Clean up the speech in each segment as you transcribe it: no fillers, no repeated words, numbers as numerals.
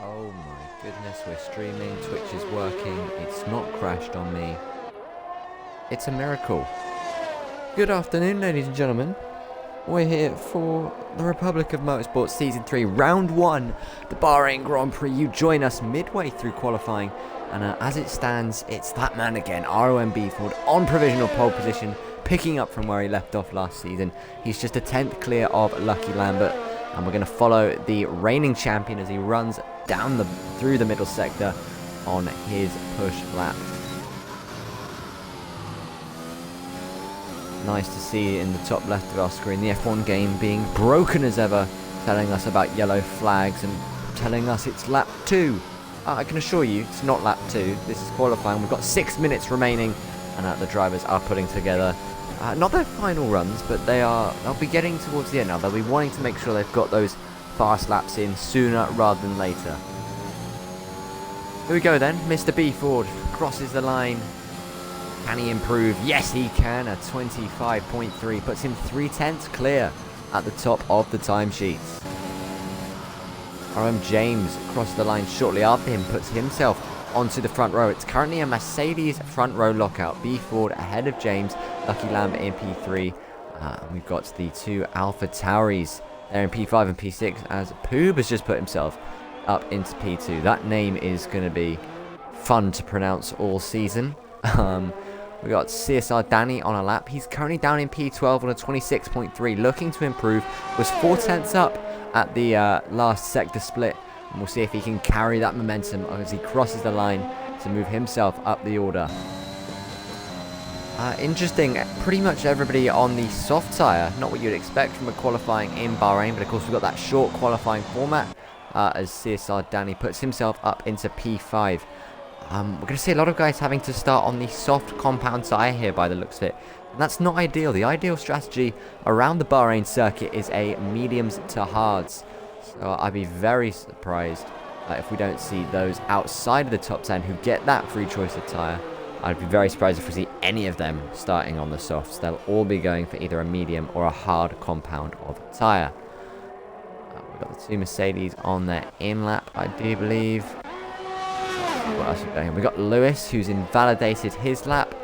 Oh my goodness, we're streaming, Twitch is working, it's not crashed on me. It's a miracle. Good afternoon, ladies and gentlemen. We're here for the Republic of Motorsports Season 3, Round 1, the Bahrain Grand Prix. You join us midway through qualifying, and as it stands, it's that man again, ROM Ford, on provisional pole position, picking up from where he left off last season. He's just a 10th clear of Lucky Lambert, and we're going to follow the reigning champion as he runs down through the middle sector on his push lap. Nice to see in the top left of our screen the F1 game being broken as ever, telling us about yellow flags and telling us it's lap 2. I can assure you it's not lap 2, this is qualifying. We've got 6 minutes remaining, and the drivers are putting together not their final runs, but they'll be getting towards the end now. They'll be wanting to make sure they've got those fast laps in sooner rather than later. Here we go then, Mr. B Ford crosses the line. Can he improve? Yes, he can. A 25.3 puts him 3/10 clear at the top of the timesheets. RM James crossed the line shortly after him, puts himself onto the front row. It's currently a Mercedes front row lockout. B Ford ahead of James, Lucky Lambert in P3. We've got the two Alpha Tauris there in P5 and P6 as Poob has just put himself up into P2. That name is going to be fun to pronounce all season. We got CSR Danny on a lap. He's currently down in P12 on a 26.3, looking to improve. Was 4/10 up at the last sector split, and we'll see if he can carry that momentum as he crosses the line to move himself up the order. Interesting, pretty much everybody on the soft tyre, not what you'd expect from a qualifying in Bahrain, but of course we've got that short qualifying format as CSR Danny puts himself up into P5. We're going to see a lot of guys having to start on the soft compound tyre here by the looks of it. And that's not ideal. The ideal strategy around the Bahrain circuit is a mediums to hards. So I'd be very surprised if we don't see those outside of the top 10 who get that free choice of tyre. I'd be very surprised if we see any of them starting on the softs. They'll all be going for either a medium or a hard compound of tyre. We've got the two Mercedes on their in-lap, I do believe. What else are we going? We've got Lewis, who's invalidated his lap.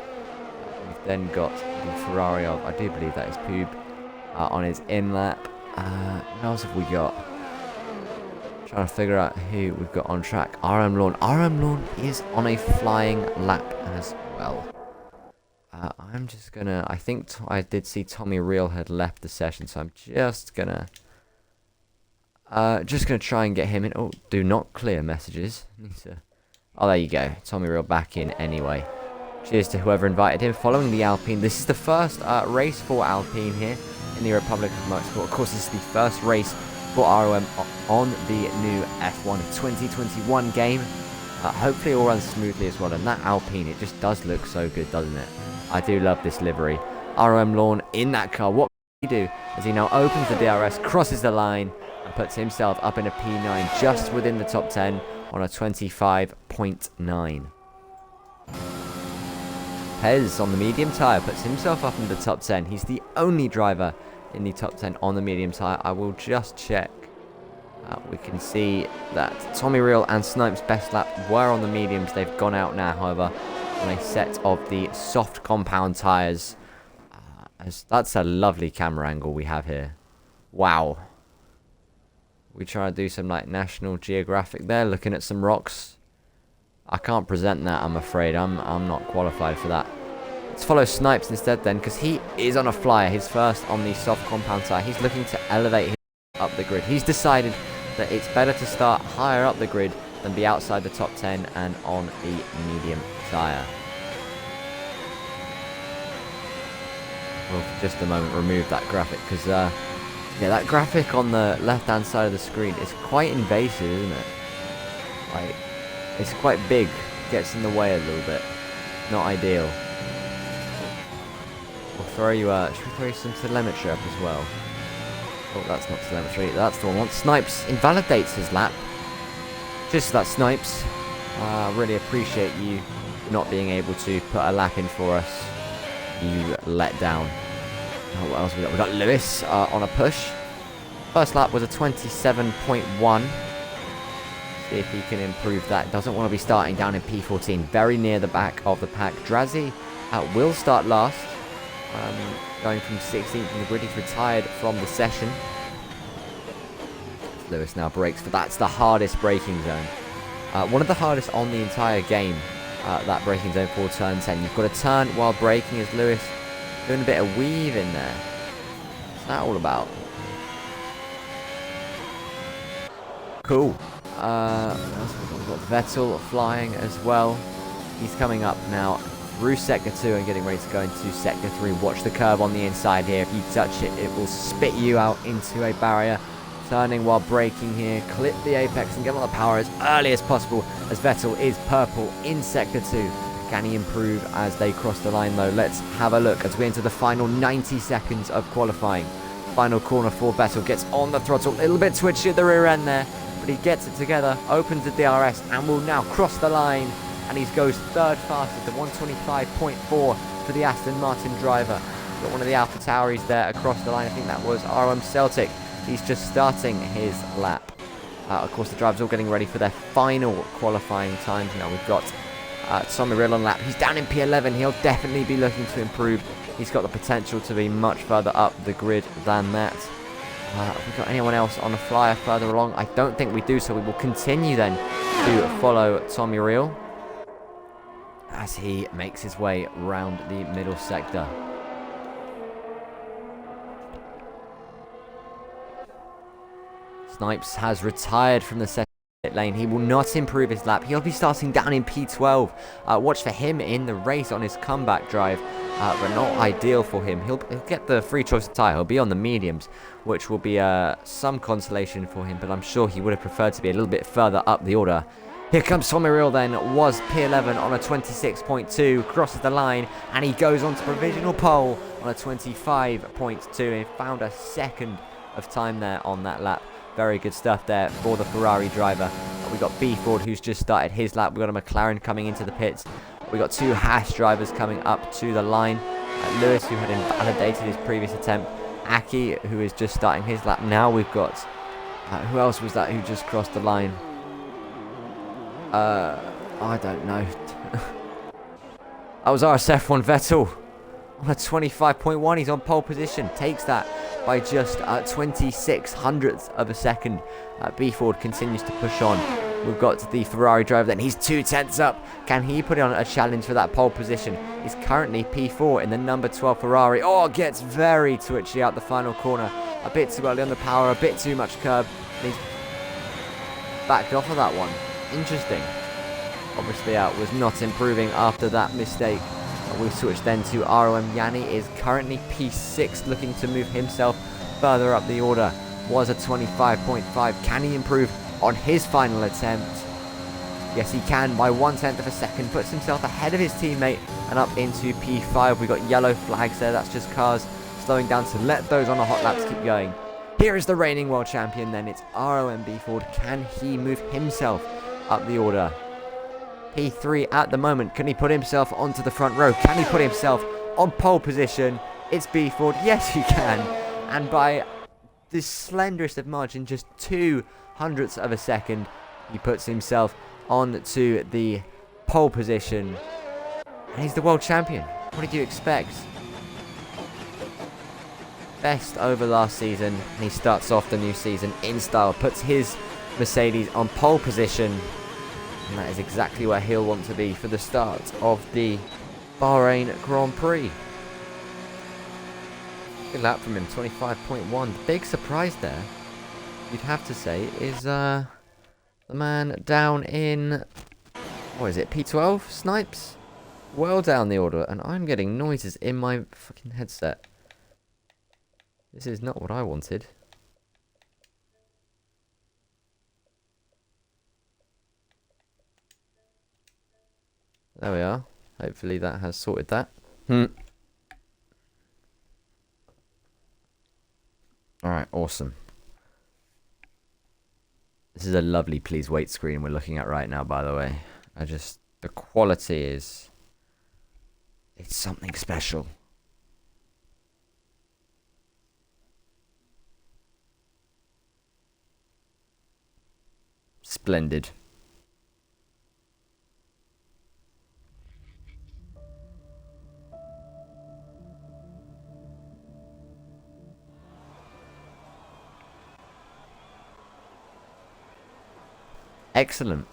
We've then got the Ferrari of, I do believe that is Poob, on his in-lap. What else have we got? Trying to figure out who we've got on track. RM Lawn. RM Lawn is on a flying lap as well. I'm just gonna, I think I did see Tommy Real had left the session, so I'm just gonna try and get him in. Oh, do not clear messages. Oh, there you go. Tommy Real back in anyway. Cheers to whoever invited him. Following the Alpine. This is the first race for Alpine here in the Republic of Motorsport. Of course, this is the first race for ROM on the new F1 2021 game. Hopefully it all runs smoothly as well. And that Alpine, it just does look so good, doesn't it? I do love this livery. ROM Lawn in that car. What can he do as he now opens the DRS, crosses the line, and puts himself up in a P9 just within the top 10. On a 25.9. Pez on the medium tyre puts himself up in the top 10. He's the only driver in the top 10 on the medium tyre. I will just check. We can see that Tommy Real and Snipes' best lap were on the mediums. They've gone out now, however, on a set of the soft compound tyres. That's a lovely camera angle we have here. Wow. We try to do some like National Geographic there, looking at some rocks. I can't present that, I'm afraid. I'm not qualified for that. Let's follow Snipes instead then, because he is on a flyer. His first on the soft compound tyre. He's looking to elevate him up the grid. He's decided that it's better to start higher up the grid than be outside the top 10 and on the medium tyre. We'll for just a moment remove that graphic, because yeah, that graphic on the left-hand side of the screen is quite invasive, isn't it? Like, it's quite big. Gets in the way a little bit. Not ideal. We'll throw you, should we throw you some telemetry up as well? Oh, that's not telemetry. That's the one. Once Snipes invalidates his lap. Just that Snipes. Really appreciate you not being able to put a lap in for us. You let down. What else we got? We got Lewis on a push. First lap was a 27.1. See if he can improve that. Doesn't want to be starting down in P14. Very near the back of the pack. Drazi will start last. Going from 16th in the grid. He's retired from the session. Lewis now brakes, but that's the hardest braking zone. One of the hardest on the entire game. That braking zone for turn 10. You've got to turn while braking as Lewis doing a bit of weave in there. What's that all about? Cool. We've got Vettel flying as well. He's coming up now through Sector 2 and getting ready to go into Sector 3. Watch the curve on the inside here. If you touch it, it will spit you out into a barrier. Turning while braking here. Clip the apex and get on the power as early as possible, as Vettel is purple in Sector 2. Can he improve as they cross the line though? Let's have a look as we enter the final 90 seconds of qualifying. Final corner for Vettel. Gets on the throttle. A little bit twitchy at the rear end there, but he gets it together. Opens the DRS and will now cross the line. And he goes third fastest at 125.4 for the Aston Martin driver. Got one of the Alpha Tauris there across the line. I think that was ROM Celtic. He's just starting his lap. Of course, the drivers all getting ready for their final qualifying times. Now we've got Tommy Rill on lap. He's down in P11. He'll definitely be looking to improve. He's got the potential to be much further up the grid than that. Have we got anyone else on the flyer further along? I don't think we do, so we will continue then to follow Tommy Rill as he makes his way round the middle sector. Snipes has retired from the second pit lane. He will not improve his lap. He'll be starting down in P12. Watch for him in the race on his comeback drive, but not ideal for him. He'll get the free choice of tyre. He'll be on the mediums, which will be some consolation for him, but I'm sure he would have preferred to be a little bit further up the order. Here comes Tommy Rill then, was P11 on a 26.2, crosses the line, and he goes on to provisional pole on a 25.2, and found a second of time there on that lap. Very good stuff there for the Ferrari driver. We've got B Ford, who's just started his lap. We've got a McLaren coming into the pits. We've got two Haas drivers coming up to the line. Lewis, who had invalidated his previous attempt. Aki, who is just starting his lap. Now we've got... who else was that who just crossed the line? I don't know. That was RSF1 Vettel on a 25.1. He's on pole position. Takes that by just 26 hundredths of a second. B Ford continues to push on. We've got the Ferrari driver then. He's 2/10 up. Can he put on a challenge for that pole position? He's currently P4 in the number 12 Ferrari. Oh, gets very twitchy out the final corner. A bit too early on the power, a bit too much curb. And he's backed off of that one. Interesting. Obviously was not improving after that mistake. We switch then to ROM. Yanni is currently P6, looking to move himself further up the order. Was a 25.5. Can he improve on his final attempt? Yes, he can by 1/10 of a second. Puts himself ahead of his teammate and up into P5. We've got yellow flags there. That's just cars slowing down to let those on the hot laps keep going. Here is the reigning world champion then. It's ROM B Ford. Can he move himself up the order? P3 at the moment. Can he put himself onto the front row? Can he put himself on pole position? It's B Ford. Yes, he can. And by the slenderest of margin, just 0.02 of a second, he puts himself onto the pole position. And he's the world champion. What did you expect? Best over last season. And he starts off the new season in style. Puts his Mercedes on pole position. And that is exactly where he'll want to be for the start of the Bahrain Grand Prix. Good lap from him, 25.1. The big surprise there, you'd have to say, is the man down in, what is it, P12? Snipes? Well down the order, and I'm getting noises in my fucking headset. This is not what I wanted. There we are. Hopefully that has sorted that. Alright, awesome. This is a lovely please wait screen we're looking at right now, by the way. The quality is, it's something special. Splendid. Excellent.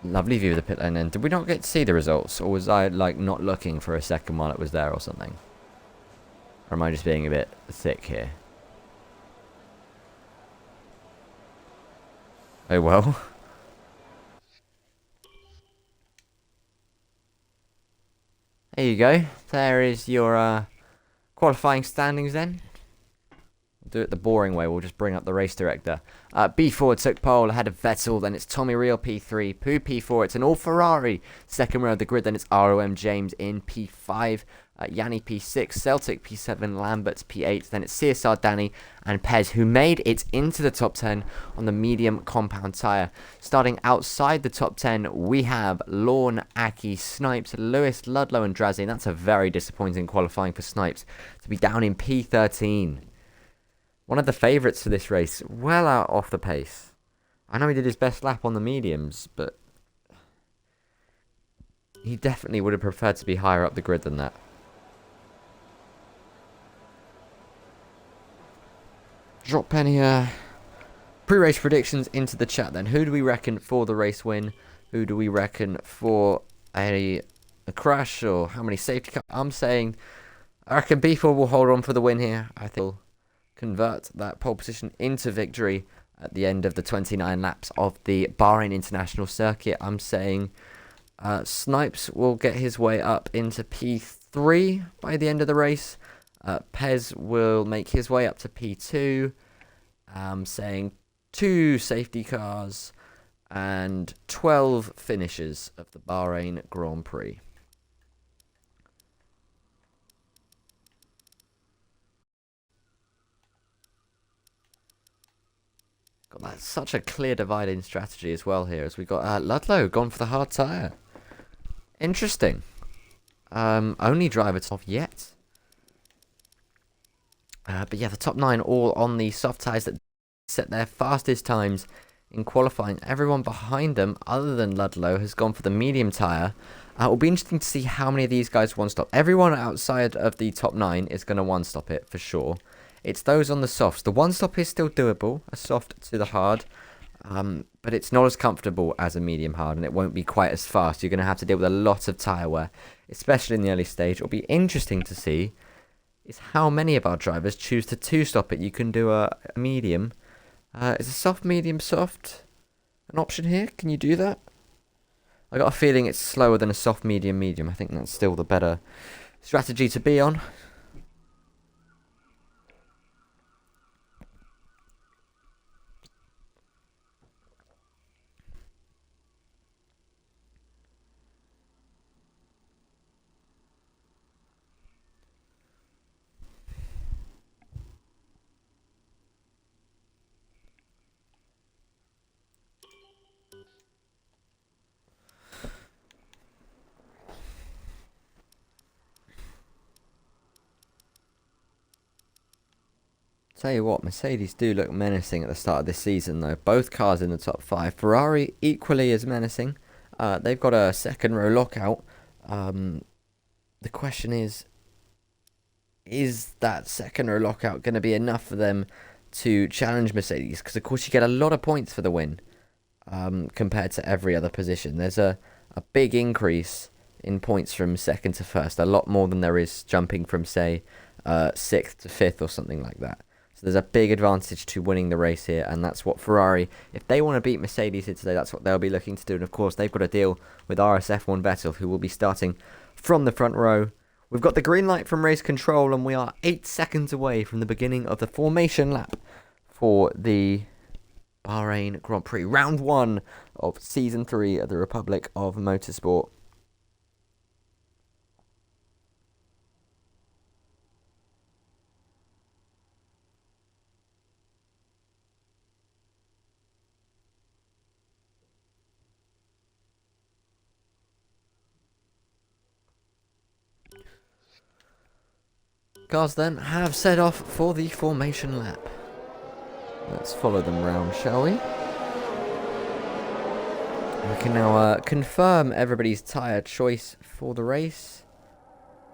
Lovely view of the pit lane then. Did we not get to see the results? Or was I, like, not looking for a second while it was there or something? Or am I just being a bit thick here? Oh well. There you go. There is your qualifying standings then. We'll do it the boring way. We'll just bring up the race director. B4 took pole ahead of Vettel. Then it's Tommy Real P3. Poo P4. It's an all Ferrari. Second row of the grid. Then it's ROM James in P5. Yanni P6. Celtic P7. Lambert P8. Then it's CSR Danny and Pez, who made it into the top 10 on the medium compound tyre. Starting outside the top 10, we have Lorne, Aki, Snipes, Lewis, Ludlow and Drazzy. And that's a very disappointing qualifying for Snipes to be down in P13. One of the favourites for this race, well out off the pace. I know he did his best lap on the mediums, but he definitely would have preferred to be higher up the grid than that. Drop any pre-race predictions into the chat then. Who do we reckon for the race win? Who do we reckon for a crash, or how many safety cars? I reckon B4 will hold on for the win here. I think he'll convert that pole position into victory at the end of the 29 laps of the Bahrain International Circuit. I'm saying Snipes will get his way up into P3 by the end of the race. Pez will make his way up to P2. I'm saying 2 safety cars and 12 finishes of the Bahrain Grand Prix. Got that, such a clear dividing strategy as well here, as we got Ludlow gone for the hard tyre. Interesting. Only driver off yet. But yeah, the top 9 all on the soft tyres that set their fastest times in qualifying. Everyone behind them, other than Ludlow, has gone for the medium tyre. It will be interesting to see how many of these guys one-stop. Everyone outside of the top 9 is going to one-stop it, for sure. It's those on the softs. The one-stop is still doable, a soft to the hard. But it's not as comfortable as a medium hard, and it won't be quite as fast. You're going to have to deal with a lot of tyre wear, especially in the early stage. It'll be interesting to see is how many of our drivers choose to two-stop it. You can do a medium. Is a soft, medium, soft an option here? Can you do that? I got a feeling it's slower than a soft, medium, medium. I think that's still the better strategy to be on. Tell you what, Mercedes do look menacing at the start of this season, though. Both cars in the top 5. Ferrari equally as menacing. They've got a second row lockout. The question is that second row lockout going to be enough for them to challenge Mercedes? Because, of course, you get a lot of points for the win compared to every other position. There's a big increase in points from second to first. A lot more than there is jumping from, say, 6th to 5th or something like that. So there's a big advantage to winning the race here, and that's what Ferrari, if they want to beat Mercedes here today, that's what they'll be looking to do. And of course, they've got to deal with RSF1 Vettel, who will be starting from the front row. We've got the green light from race control, and we are 8 seconds away from the beginning of the formation lap for the Bahrain Grand Prix. Round 1 of Season 3 of the Republic of Motorsport. Cars then have set off for the formation lap. Let's follow them round, shall we? We can now confirm everybody's tyre choice for the race.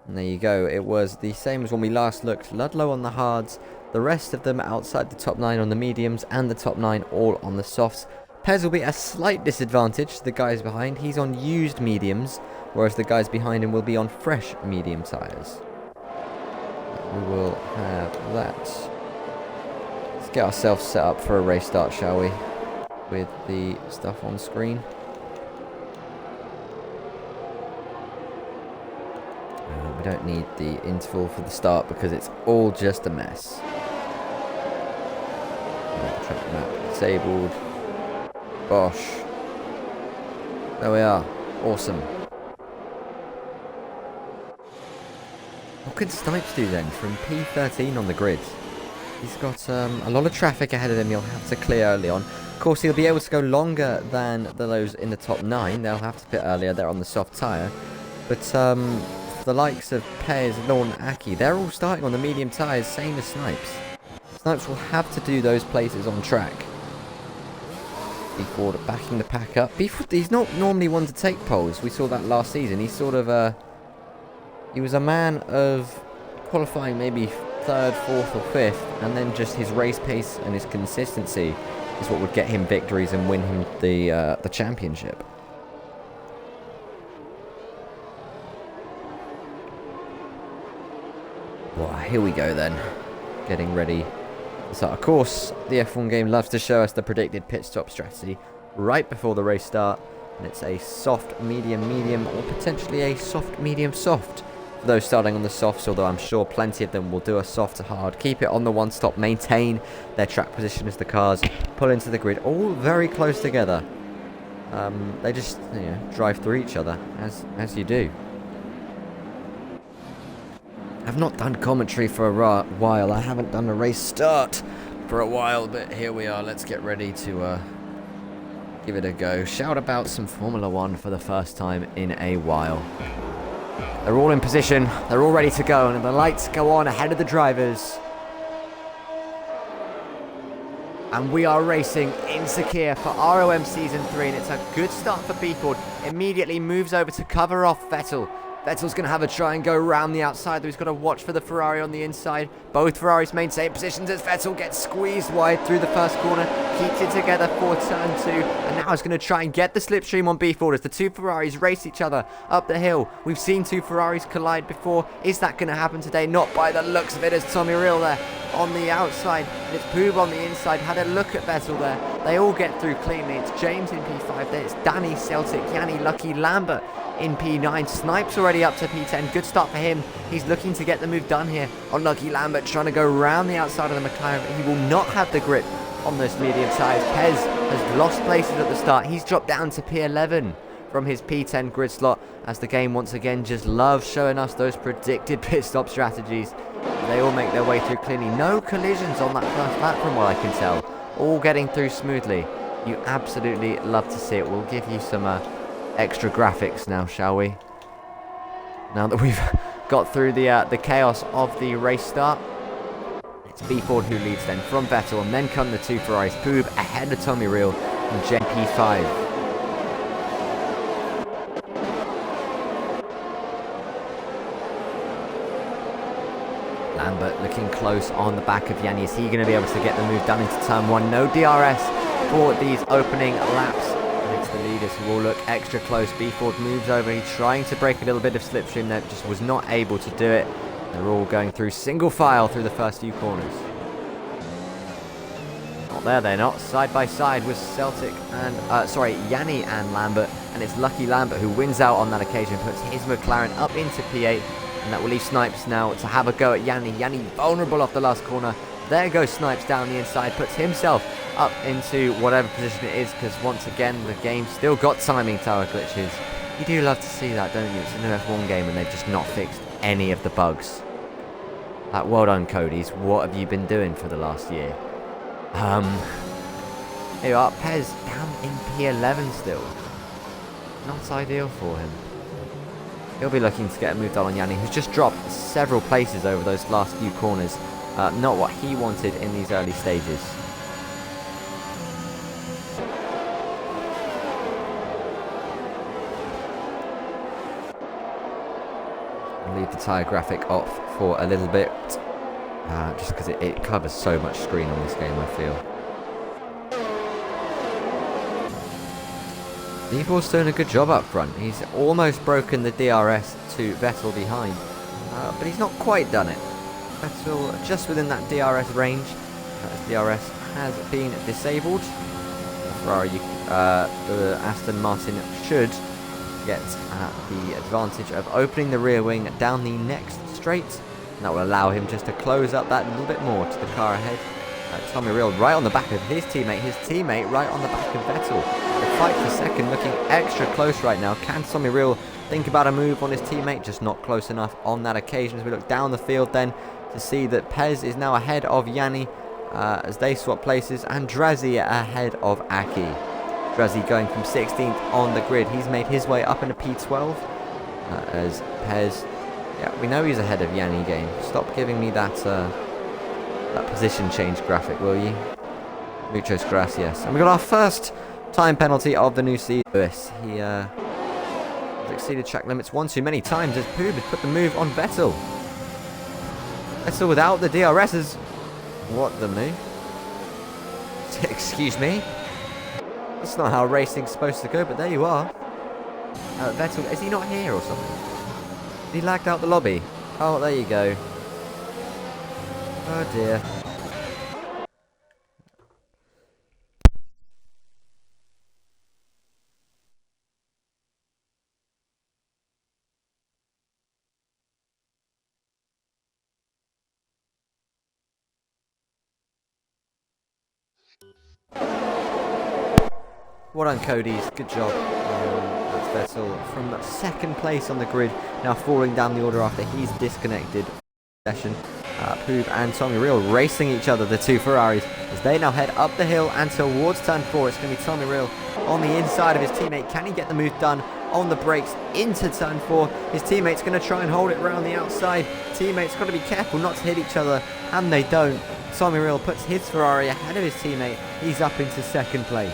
And there you go. It was the same as when we last looked. Ludlow on the hards. The rest of them outside the top 9 on the mediums. And the top 9 all on the softs. Pez will be at a slight disadvantage to the guys behind. He's on used mediums. Whereas the guys behind him will be on fresh medium tyres. We will have that. Let's get ourselves set up for a race start, shall we? With the stuff on screen. We don't need the interval for the start because it's all just a mess. Track map disabled. Bosh. There we are. Awesome. What can Snipes do then from P13 on the grid? He's got a lot of traffic ahead of him he'll have to clear early on. Of course, he'll be able to go longer than those in the top 9. They'll have to pit earlier. They're on the soft tyre. But the likes of Pez, Lorne, Aki, they're all starting on the medium tyres, same as Snipes. Snipes will have to do those places on track. Beeford backing the pack up. Beeford, he's not normally one to take poles. We saw that last season. He's sort of he was a man of qualifying maybe 3rd, 4th or 5th, and then just his race pace and his consistency is what would get him victories and win him the championship. Well, here we go then. Getting ready. So, of course, the F1 game loves to show us the predicted pit stop strategy right before the race start. And it's a soft, medium, medium, or potentially a soft, medium, soft. For those starting on the softs, although I'm sure plenty of them will do a soft to hard. Keep it on the one stop, maintain their track position as the cars pull into the grid. All very close together. They just drive through each other, as you do. I've not done commentary for a while. I haven't done a race start for a while, but here we are. Let's get ready to give it a go. Shout about some Formula 1 for the first time in a while. They're all in position. They're all ready to go, and the lights go on ahead of the drivers. And we are racing in Sakir for ROM Season 3, and it's a good start for Beeford. Immediately moves over to cover off Vettel. Vettel's going to have a try and go around the outside, though he's got to watch for the Ferrari on the inside. Both Ferraris maintain positions as Vettel gets squeezed wide through the first corner. Keeps it together for turn 2. And now he's going to try and get the slipstream on Beeford as the two Ferraris race each other up the hill. We've seen two Ferraris collide before. Is that going to happen today? Not by the looks of it, as Tommy Real there on the outside. And it's Poob on the inside. Had a look at Vettel there. They all get through cleanly. It's James in P5 there. It's Danny, Celtic, Yanni, Lucky, Lambert in P9. Snipes already up to P10. Good start for him. He's looking to get the move done here on Lucky Lambert, trying to go round the outside of the McLaren. He will not have the grip on those medium tyres. Pez has lost places at the start. He's dropped down to P11 from his P10 grid slot, as the game once again just loves showing us those predicted pit stop strategies. They all make their way through cleanly. No collisions on that first lap from what I can tell. All getting through smoothly. You absolutely love to see it. We'll give you some extra graphics now, shall we? Now that we've got through the chaos of the race start, it's Beeford who leads then from Vettel, and then come the two Ferraris. Poob ahead of Tommy Real and JP5. Lambert looking close on the back of Yanni. Is he going to be able to get the move done into turn 1? No DRS for these opening laps. And it's the leaders who will look extra close. Beeford moves over. He's trying to break a little bit of slipstream there, just was not able to do it. They're all going through single file through the first few corners. Not there, they're not. Side by side with Celtic and, Yanni and Lambert. And it's Lucky Lambert who wins out on that occasion, puts his McLaren up into P8. And that will leave Snipes now to have a go at Yanni. Yanni vulnerable off the last corner. There goes Snipes down the inside, puts himself up into whatever position it is, because once again the game still got timing tower glitches. You do love to see that, don't you? It's a new F1 game and they've just not fixed any of the bugs. Well done, Cody's. What have you been doing for the last year? Here you are, Pez down in P11 still. Not ideal for him. He'll be looking to get a move done on Yanni, who's just dropped several places over those last few corners. Not what he wanted in these early stages. I'll leave the tyre graphic off for a little bit, just because it covers so much screen on this game, I feel. Nevo's doing a good job up front. He's almost broken the DRS to Vettel behind, but he's not quite done it. Vettel just within that DRS range. DRS has been disabled. Ferrari, Aston Martin should get the advantage of opening the rear wing down the next straight. And that will allow him just to close up that little bit more to the car ahead. Tommy Riel right on the back of his teammate right on the back of Vettel. The fight for second looking extra close right now. Can Tommy Riel think about a move on his teammate? Just not close enough on that occasion. As we look down the field then to see that Pez is now ahead of Yanni as they swap places, and Drazi ahead of Aki. Drazi going from 16th on the grid. He's made his way up into P12 as Pez, yeah, we know he's ahead of Yanni game. Stop giving me that position change graphic, will you? Muchos gracias. And we got our first time penalty of the new season. He has exceeded track limits one too many times as Poob has put the move on Vettel. Vettel without the DRSs. What the move? Excuse me? That's not how racing's supposed to go, but there you are. Vettel, is he not here or something? He lagged out the lobby. Oh, there you go. Oh dear. Well done, Cody's. Good job. That's Vettel from second place on the grid, now falling down the order after he's disconnected session. Poob and Tommy Riel racing each other, the two Ferraris, as they now head up the hill and towards turn 4. It's going to be Tommy Riel on the inside of his teammate. Can he get the move done on the brakes into turn 4? His teammate's going to try and hold it around the outside. Teammate's got to be careful not to hit each other, and they don't. Tommy Riel puts his Ferrari ahead of his teammate. He's up into second place.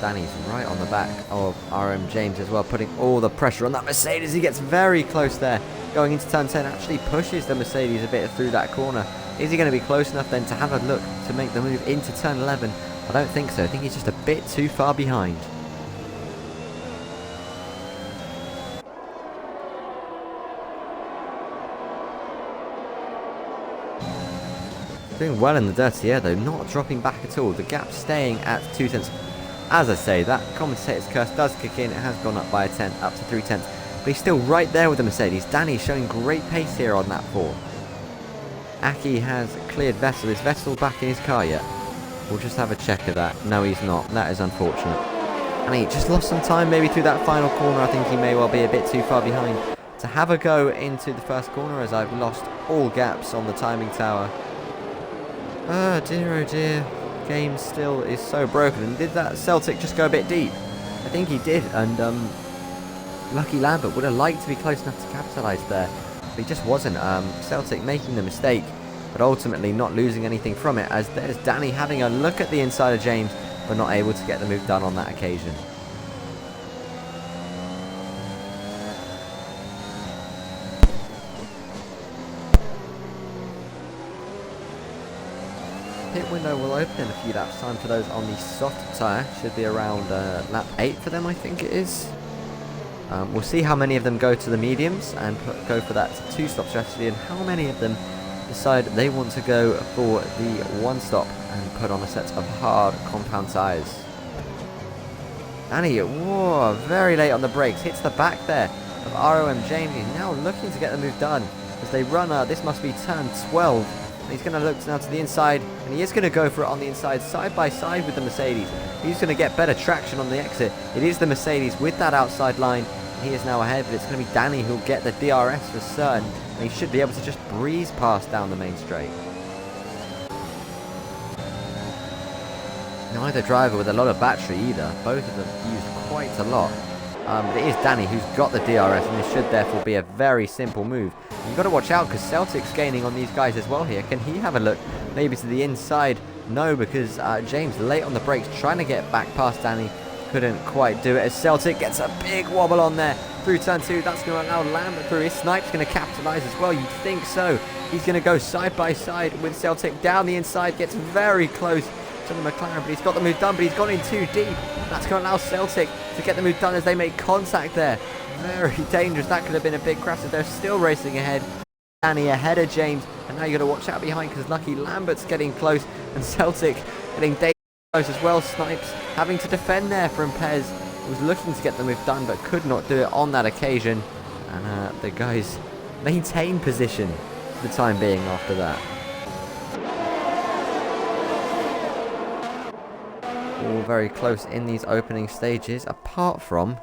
Danny's right on the back of ROM James as well, putting all the pressure on that Mercedes. He gets very close there. Going into turn 10, actually pushes the Mercedes a bit through that corner. Is he going to be close enough then to have a look to make the move into turn 11? I don't think so. I think he's just a bit too far behind. Doing well in the dirty air though, not dropping back at all. The gap staying at 2 tenths. As I say, that commentator's curse does kick in. It has gone up by a tenth, up to 3 tenths. But he's still right there with the Mercedes. Danny showing great pace here on that 4. Aki has cleared Vettel. Is Vettel back in his car yet? We'll just have a check of that. No, he's not. That is unfortunate. And he just lost some time maybe through that final corner. I think he may well be a bit too far behind to have a go into the first corner, as I've lost all gaps on the timing tower. Oh dear. Game still is so broken. And did that Celtic just go a bit deep? I think he did, and lucky Lambert would have liked to be close enough to capitalise there, but he just wasn't. Celtic making the mistake, but ultimately not losing anything from it, as there's Danny having a look at the inside of James, but not able to get the move done on that occasion. Pit window will open in a few laps. Time for those on the soft tyre. Should be around lap 8 for them, I think it is. We'll see how many of them go to the mediums and go for that 2-stop strategy, and how many of them decide they want to go for the 1-stop and put on a set of hard compound tyres. Danny, whoa, very late on the brakes. Hits the back there of ROM James. He's now looking to get the move done as they run. This must be turn 12. He's going to look now to the inside, and he is going to go for it on the inside, side by side with the Mercedes. He's going to get better traction on the exit. It is the Mercedes with that outside line. He is now ahead, but it's going to be Danny who'll get the DRS for certain, and he should be able to just breeze past down the main straight. Neither driver with a lot of battery either. Both of them used quite a lot. But it is Danny who's got the DRS, and this should therefore be a very simple move. You've got to watch out because Celtic's gaining on these guys as well here. Can he have a look maybe to the inside? No, because James late on the brakes trying to get back past Danny. Couldn't quite do it as Celtic gets a big wobble on there through turn 2. That's going to allow Lambert through. His Snipe's going to capitalise as well. You'd think so. He's going to go side by side with Celtic down the inside. Gets very close to the McLaren, but he's got the move done, but he's gone in too deep. That's going to allow Celtic to get the move done as they make contact there. Very dangerous. That could have been a big crash. They're still racing ahead. Danny ahead of James, and now you've got to watch out behind because lucky Lambert's getting close and Celtic getting dangerous close as well. Snipes having to defend there from Pez, who was looking to get the move done but could not do it on that occasion. And the guys maintain position for the time being after that. All very close in these opening stages, apart from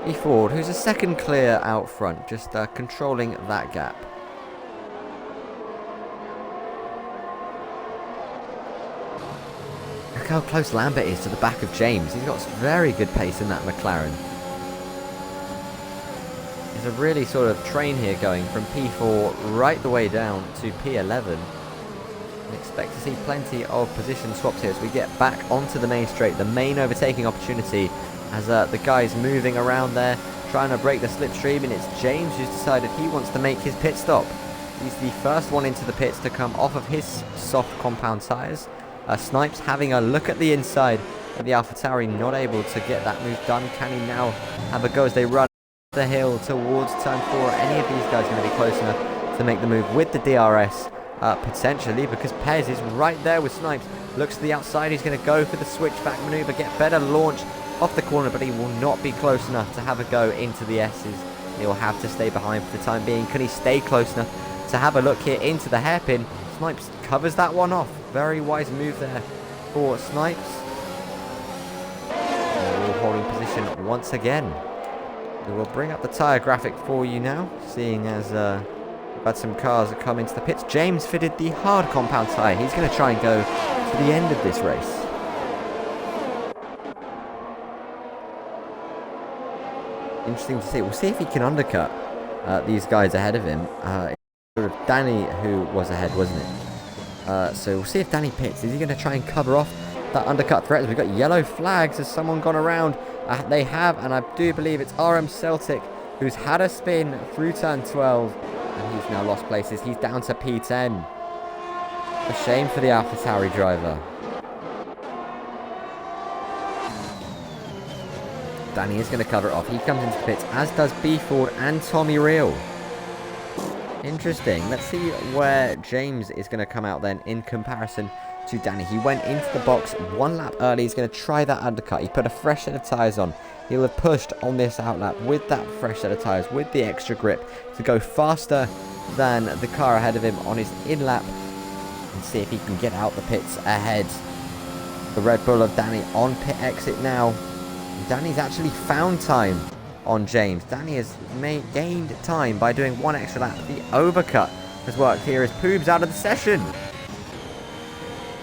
E. Ford, who's a second clear out front, just controlling that gap. Look how close Lambert is to the back of James. He's got very good pace in that McLaren. There's a really sort of train here going from P4 right the way down to P11. Expect to see plenty of position swaps here as we get back onto the main straight, the main overtaking opportunity, as the guys moving around there trying to break the slipstream, and it's James who's decided he wants to make his pit stop. He's the first one into the pits to come off of his soft compound tyres. Snipes having a look at the inside of the AlphaTauri, not able to get that move done. Can he now have a go as they run the hill towards turn 4? Are any of these guys going to be close enough to make the move with the DRS? Potentially, because Pez is right there with Snipes. Looks to the outside, he's going to go for the switchback manoeuvre, get better launch off the corner, but he will not be close enough to have a go into the S's. He'll have to stay behind for the time being. Can he stay close enough to have a look here into the hairpin? Snipes covers that one off. Very wise move there for Snipes. All holding position once again. We will bring up the tyre graphic for you now, seeing as we've had some cars that come into the pits. James fitted the hard compound tyre. He's going to try and go to the end of this race. Interesting to see. We'll see if he can undercut these guys ahead of him. Sort of Danny who was ahead, wasn't it? So we'll see if Danny pits. Is he going to try and cover off that undercut threat? We've got yellow flags. Has someone gone around? They have, and I do believe it's RM Celtic who's had a spin through turn 12. And he's now lost places. He's down to P10. A shame for the AlphaTauri driver. Danny is going to cover it off. He comes into the pits, as does B Ford and Tommy Reel. Interesting. Let's see where James is going to come out then in comparison to Danny. He went into the box one lap early. He's going to try that undercut. He put a fresh set of tyres on. He'll have pushed on this outlap with that fresh set of tyres, with the extra grip, to go faster than the car ahead of him on his in-lap, and see if he can get out the pits ahead. The Red Bull of Danny on pit exit now. Danny's actually found time on James. Danny has gained time by doing one extra lap. The overcut has worked here as Poob's out of the session.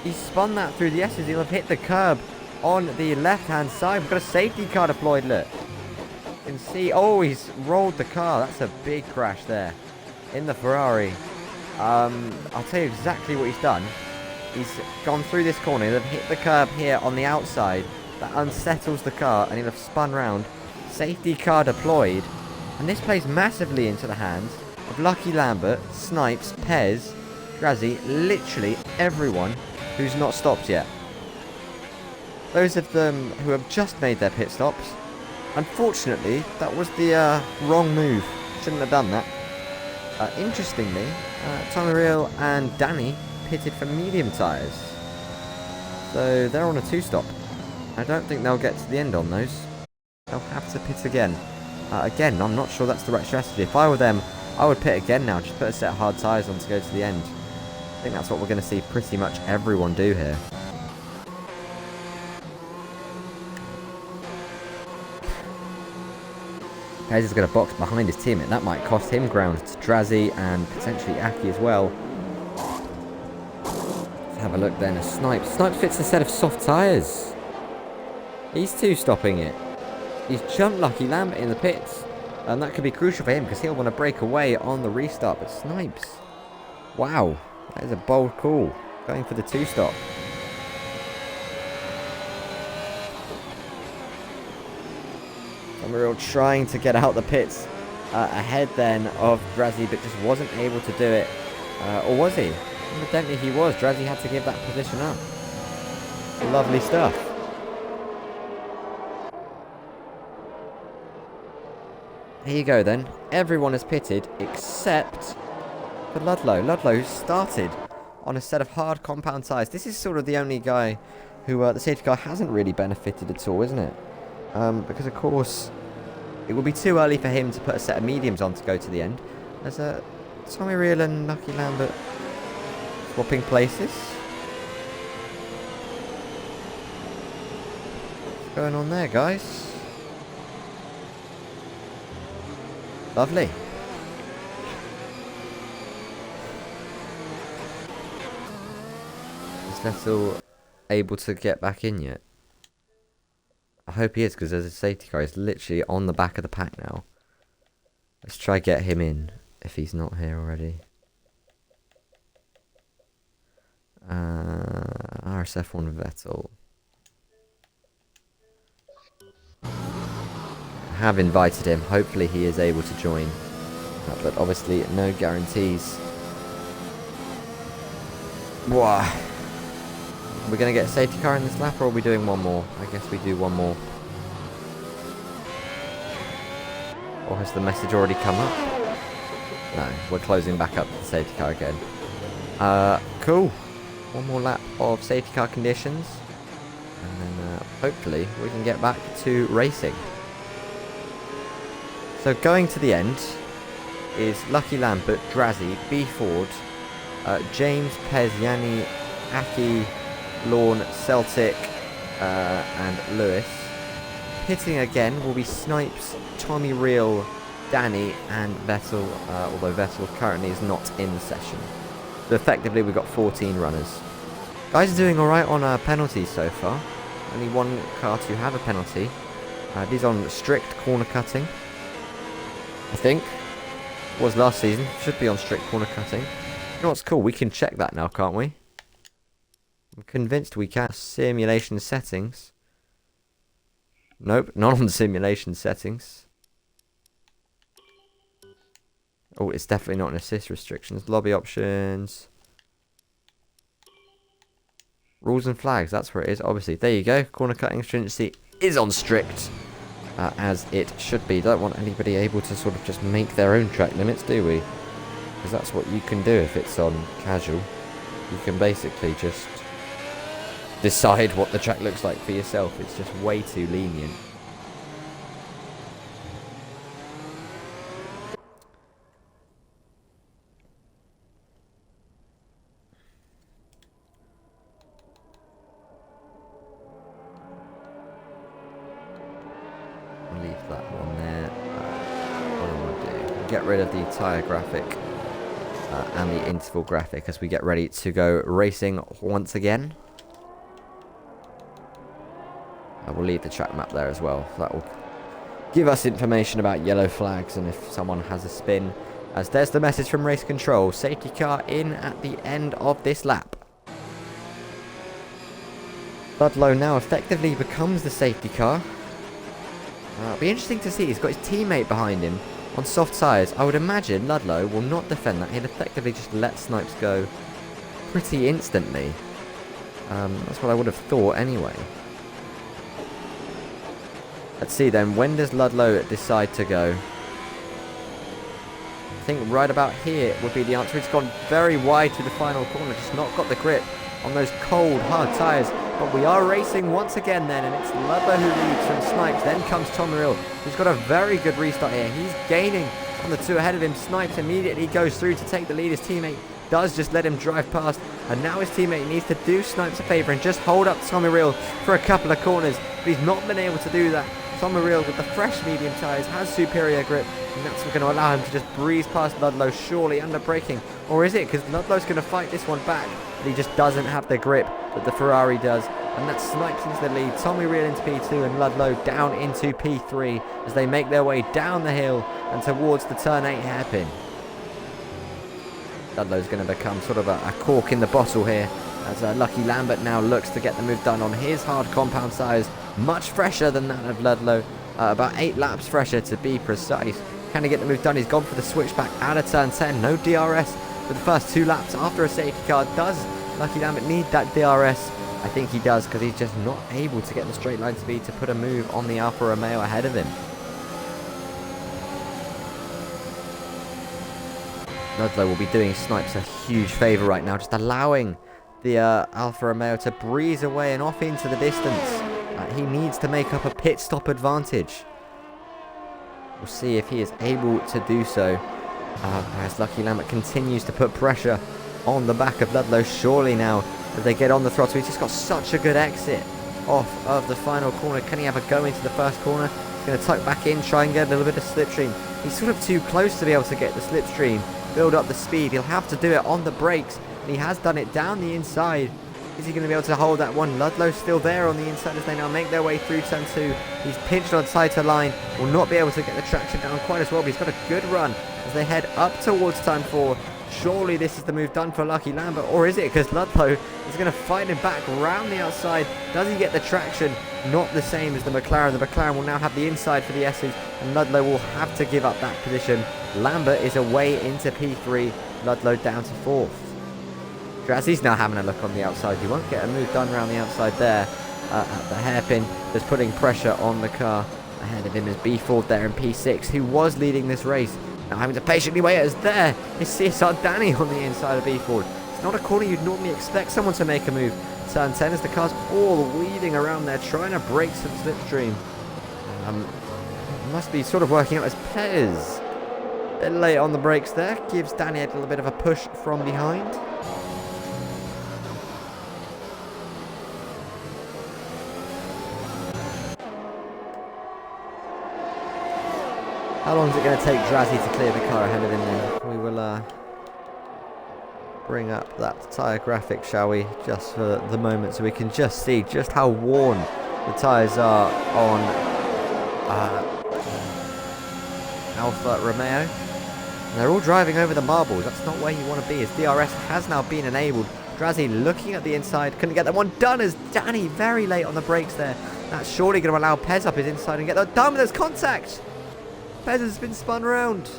He spun that through the S's. He'll have hit the curb on the left-hand side. We've got a safety car deployed, look. You can see, oh, he's rolled the car. That's a big crash there in the Ferrari. I'll tell you exactly what he's done. He's gone through this corner. He'll have hit the curb here on the outside. That unsettles the car, and he'll have spun round. Safety car deployed. And this plays massively into the hands of Lucky Lambert, Snipes, Pez, Grazzi, literally everyone who's not stopped yet. Those of them who have just made their pit stops, unfortunately, that was the wrong move. Shouldn't have done that. Interestingly, Tommy Reel and Danny pitted for medium tyres. So they're on a 2-stop. I don't think they'll get to the end on those. They'll have to pit again. Again, I'm not sure that's the right strategy. If I were them, I would pit again now. Just put a set of hard tyres on to go to the end. I think that's what we're going to see pretty much everyone do here. Pez is going to box behind his teammate. That might cost him ground to Drazzi and potentially Aki as well. Have a look then at Snipes. Snipes fits a set of soft tyres. He's two-stopping it. He's jumped Lucky Lambert in the pits. And that could be crucial for him because he'll want to break away on the restart. But Snipes, wow, that is a bold call. Going for the two-stop. Summerhill trying to get out the pits ahead then of Drazzy, but just wasn't able to do it. Or was he? Evidently he was. Drazzy had to give that position up. Lovely stuff. Here you go then. Everyone has pitted except for Ludlow. Ludlow, who started on a set of hard compound tyres. This is sort of the only guy who the safety car hasn't really benefited at all, isn't it? Because of course it would be too early for him to put a set of mediums on to go to the end. As Tommy Reel and Lucky Lambert swapping places. What's going on there, guys? Lovely. Is Vettel able to get back in yet? I hope he is, because there's a safety car. He's literally on the back of the pack now. Let's try get him in if he's not here already. RSF1 Vettel. I have invited him. Hopefully he is able to join. But obviously no guarantees. Wow. Are we going to get a safety car in this lap, or are we doing one more? I guess we do one more. Or has the message already come up? No, we're closing back up to the safety car again. Cool. One more lap of safety car conditions. And then hopefully we can get back to racing. So going to the end is Lucky Lambert, Drazzy, B Ford, James, Pez, Yanni, Aki, Lorne, Celtic, and Lewis. Pitting again will be Snipes, Tommy Reel, Danny, and Vettel, although Vettel currently is not in the session. So effectively we've got 14 runners. Guys are doing alright on penalties so far. Only one car to have a penalty. It is on strict corner cutting, I think. Was last season. Should be on strict corner cutting. You know what's cool? We can check that now, can't we? I'm convinced we can. Simulation settings. Nope, not on the simulation settings. Oh, it's definitely not an assist restrictions. Lobby options. Rules and flags, that's where it is, obviously. There you go. Corner cutting stringency is on strict. As it should be. Don't want anybody able to sort of just make their own track limits, do we? Because that's what you can do if it's on casual. You can basically just decide what the track looks like for yourself. It's just way too lenient. Leave that one there. What do I want to do? Get rid of the tyre graphic and the interval graphic as we get ready to go racing once again. We'll leave the track map there as well. That will give us information about yellow flags and if someone has a spin. As there's the message from race control. Safety car in at the end of this lap. Ludlow now effectively becomes the safety car. It'll be interesting to see. He's got his teammate behind him on soft tyres. I would imagine Ludlow will not defend that. He'll effectively just let Snipes go pretty instantly. That's what I would have thought anyway. Let's see then. When does Ludlow decide to go? I think right about here would be the answer. It's gone very wide to the final corner. Just not got the grip on those cold, hard tyres. But we are racing once again then, and it's Ludlow who leads from Snipes. Then comes Tom Reel, who's got a very good restart here. He's gaining on the two ahead of him. Snipes immediately goes through to take the lead. His teammate does just let him drive past, and now his teammate needs to do Snipes a favour and just hold up Tommy Reel for a couple of corners. But he's not been able to do that. Tommy Reel with the fresh medium tyres has superior grip, and that's going to allow him to just breeze past Ludlow, surely under braking. Or is it? Because Ludlow's going to fight this one back. but he just doesn't have the grip that the Ferrari does. And that snipes into the lead. Tommy Reel into P2 and Ludlow down into P3 as they make their way down the hill and towards the turn 8 hairpin. Ludlow's going to become sort of a cork in the bottle here as Lucky Lambert now looks to get the move done on his hard compound size. Much fresher than that of Ludlow. About 8 laps fresher to be precise. Can he get the move done? He's gone for the switchback out of turn 10. No DRS for the first 2 laps after a safety car. Does Lucky Lambert need that DRS? I think he does, because he's just not able to get the straight line speed to put a move on the Alfa Romeo ahead of him. Ludlow will be doing Snipes a huge favour right now, just allowing the Alfa Romeo to breeze away and off into the distance. He needs to make up a pit stop advantage. We'll see if he is able to do so. As Lucky Lambert continues to put pressure on the back of Ludlow. Surely now, as they get on the throttle, he's just got such a good exit off of the final corner. Can he have a go into the first corner? He's going to tuck back in, try and get a little bit of slipstream. He's sort of too close to be able to get the slipstream, build up the speed. He'll have to do it on the brakes, and he has done it down the inside. Is he going to be able to hold that one? Ludlow's still there on the inside as they now make their way through turn 2. He's pinched on tighter line, will not be able to get the traction down quite as well, but he's got a good run as they head up towards turn 4. Surely this is the move done for Lucky Lambert, or is it? Because Ludlow is going to fight him back round the outside. Does he get the traction? Not the same as the McLaren. The McLaren will now have the inside for the S's, and Ludlow will have to give up that position. Lambert is away into P3. Ludlow down to 4th. Drazzy's now having a look on the outside. He won't get a move done around the outside there at the hairpin. Just putting pressure on the car. Ahead of him is B Ford there in P6, who was leading this race. Now having to patiently wait as there is CSR Danny on the inside of B Ford. It's not a corner you'd normally expect someone to make a move. Turn 10 as the car's all weaving around there, trying to break some slipstream. Must be sort of working out as Pez. A bit late on the brakes there. Gives Danny a little bit of a push from behind. How long is it going to take Drazzy to clear the car ahead of him then? We will bring up that tyre graphic, shall we? Just for the moment, so we can just see just how worn the tyres are on Alfa Romeo. And they're all driving over the marbles. That's not where you want to be, as DRS has now been enabled. Drazzy looking at the inside, couldn't get that one done as Danny very late on the brakes there. That's surely going to allow Pez up his inside and get that done. There's contact! Pez has been spun round.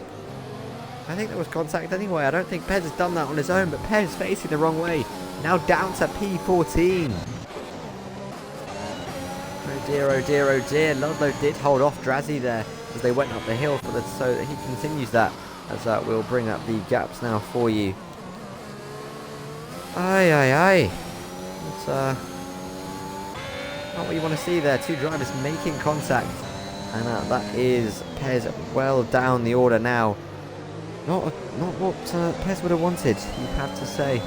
I think there was contact anyway. I don't think Pez has done that on his own, but Pez facing the wrong way. Now down to P14. Oh dear, oh dear, oh dear. Ludlow did hold off Drazzy there as they went up the hill so that he continues that. As we'll bring up the gaps now for you. Aye, aye, aye. It's not what you want to see there. Two drivers making contact. And that is Pez well down the order now. Not what Pez would have wanted, you have to say.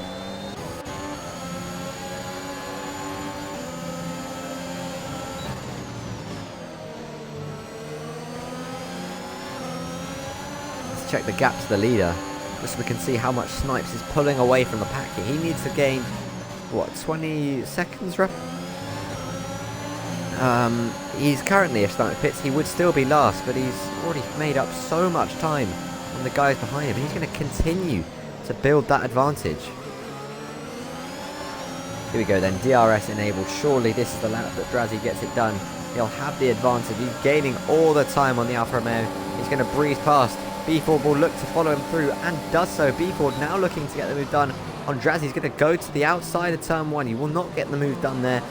Let's check the gap to the leader, just so we can see how much Snipes is pulling away from the pack here. He needs to gain, what, 20 seconds, rep? He's currently, if Snipes pits, he would still be last, but he's already made up so much time on the guys behind him, and he's going to continue to build that advantage. Here we go then, DRS enabled. Surely this is the lap that Drazzy gets it done. He'll have the advantage. He's gaining all the time on the Alfa Romeo. He's going to breeze past. B-Ford will look to follow him through, and does so. B-Ford now looking to get the move done on Drazzy. He's going to go to the outside of turn 1. He will not get the move done there.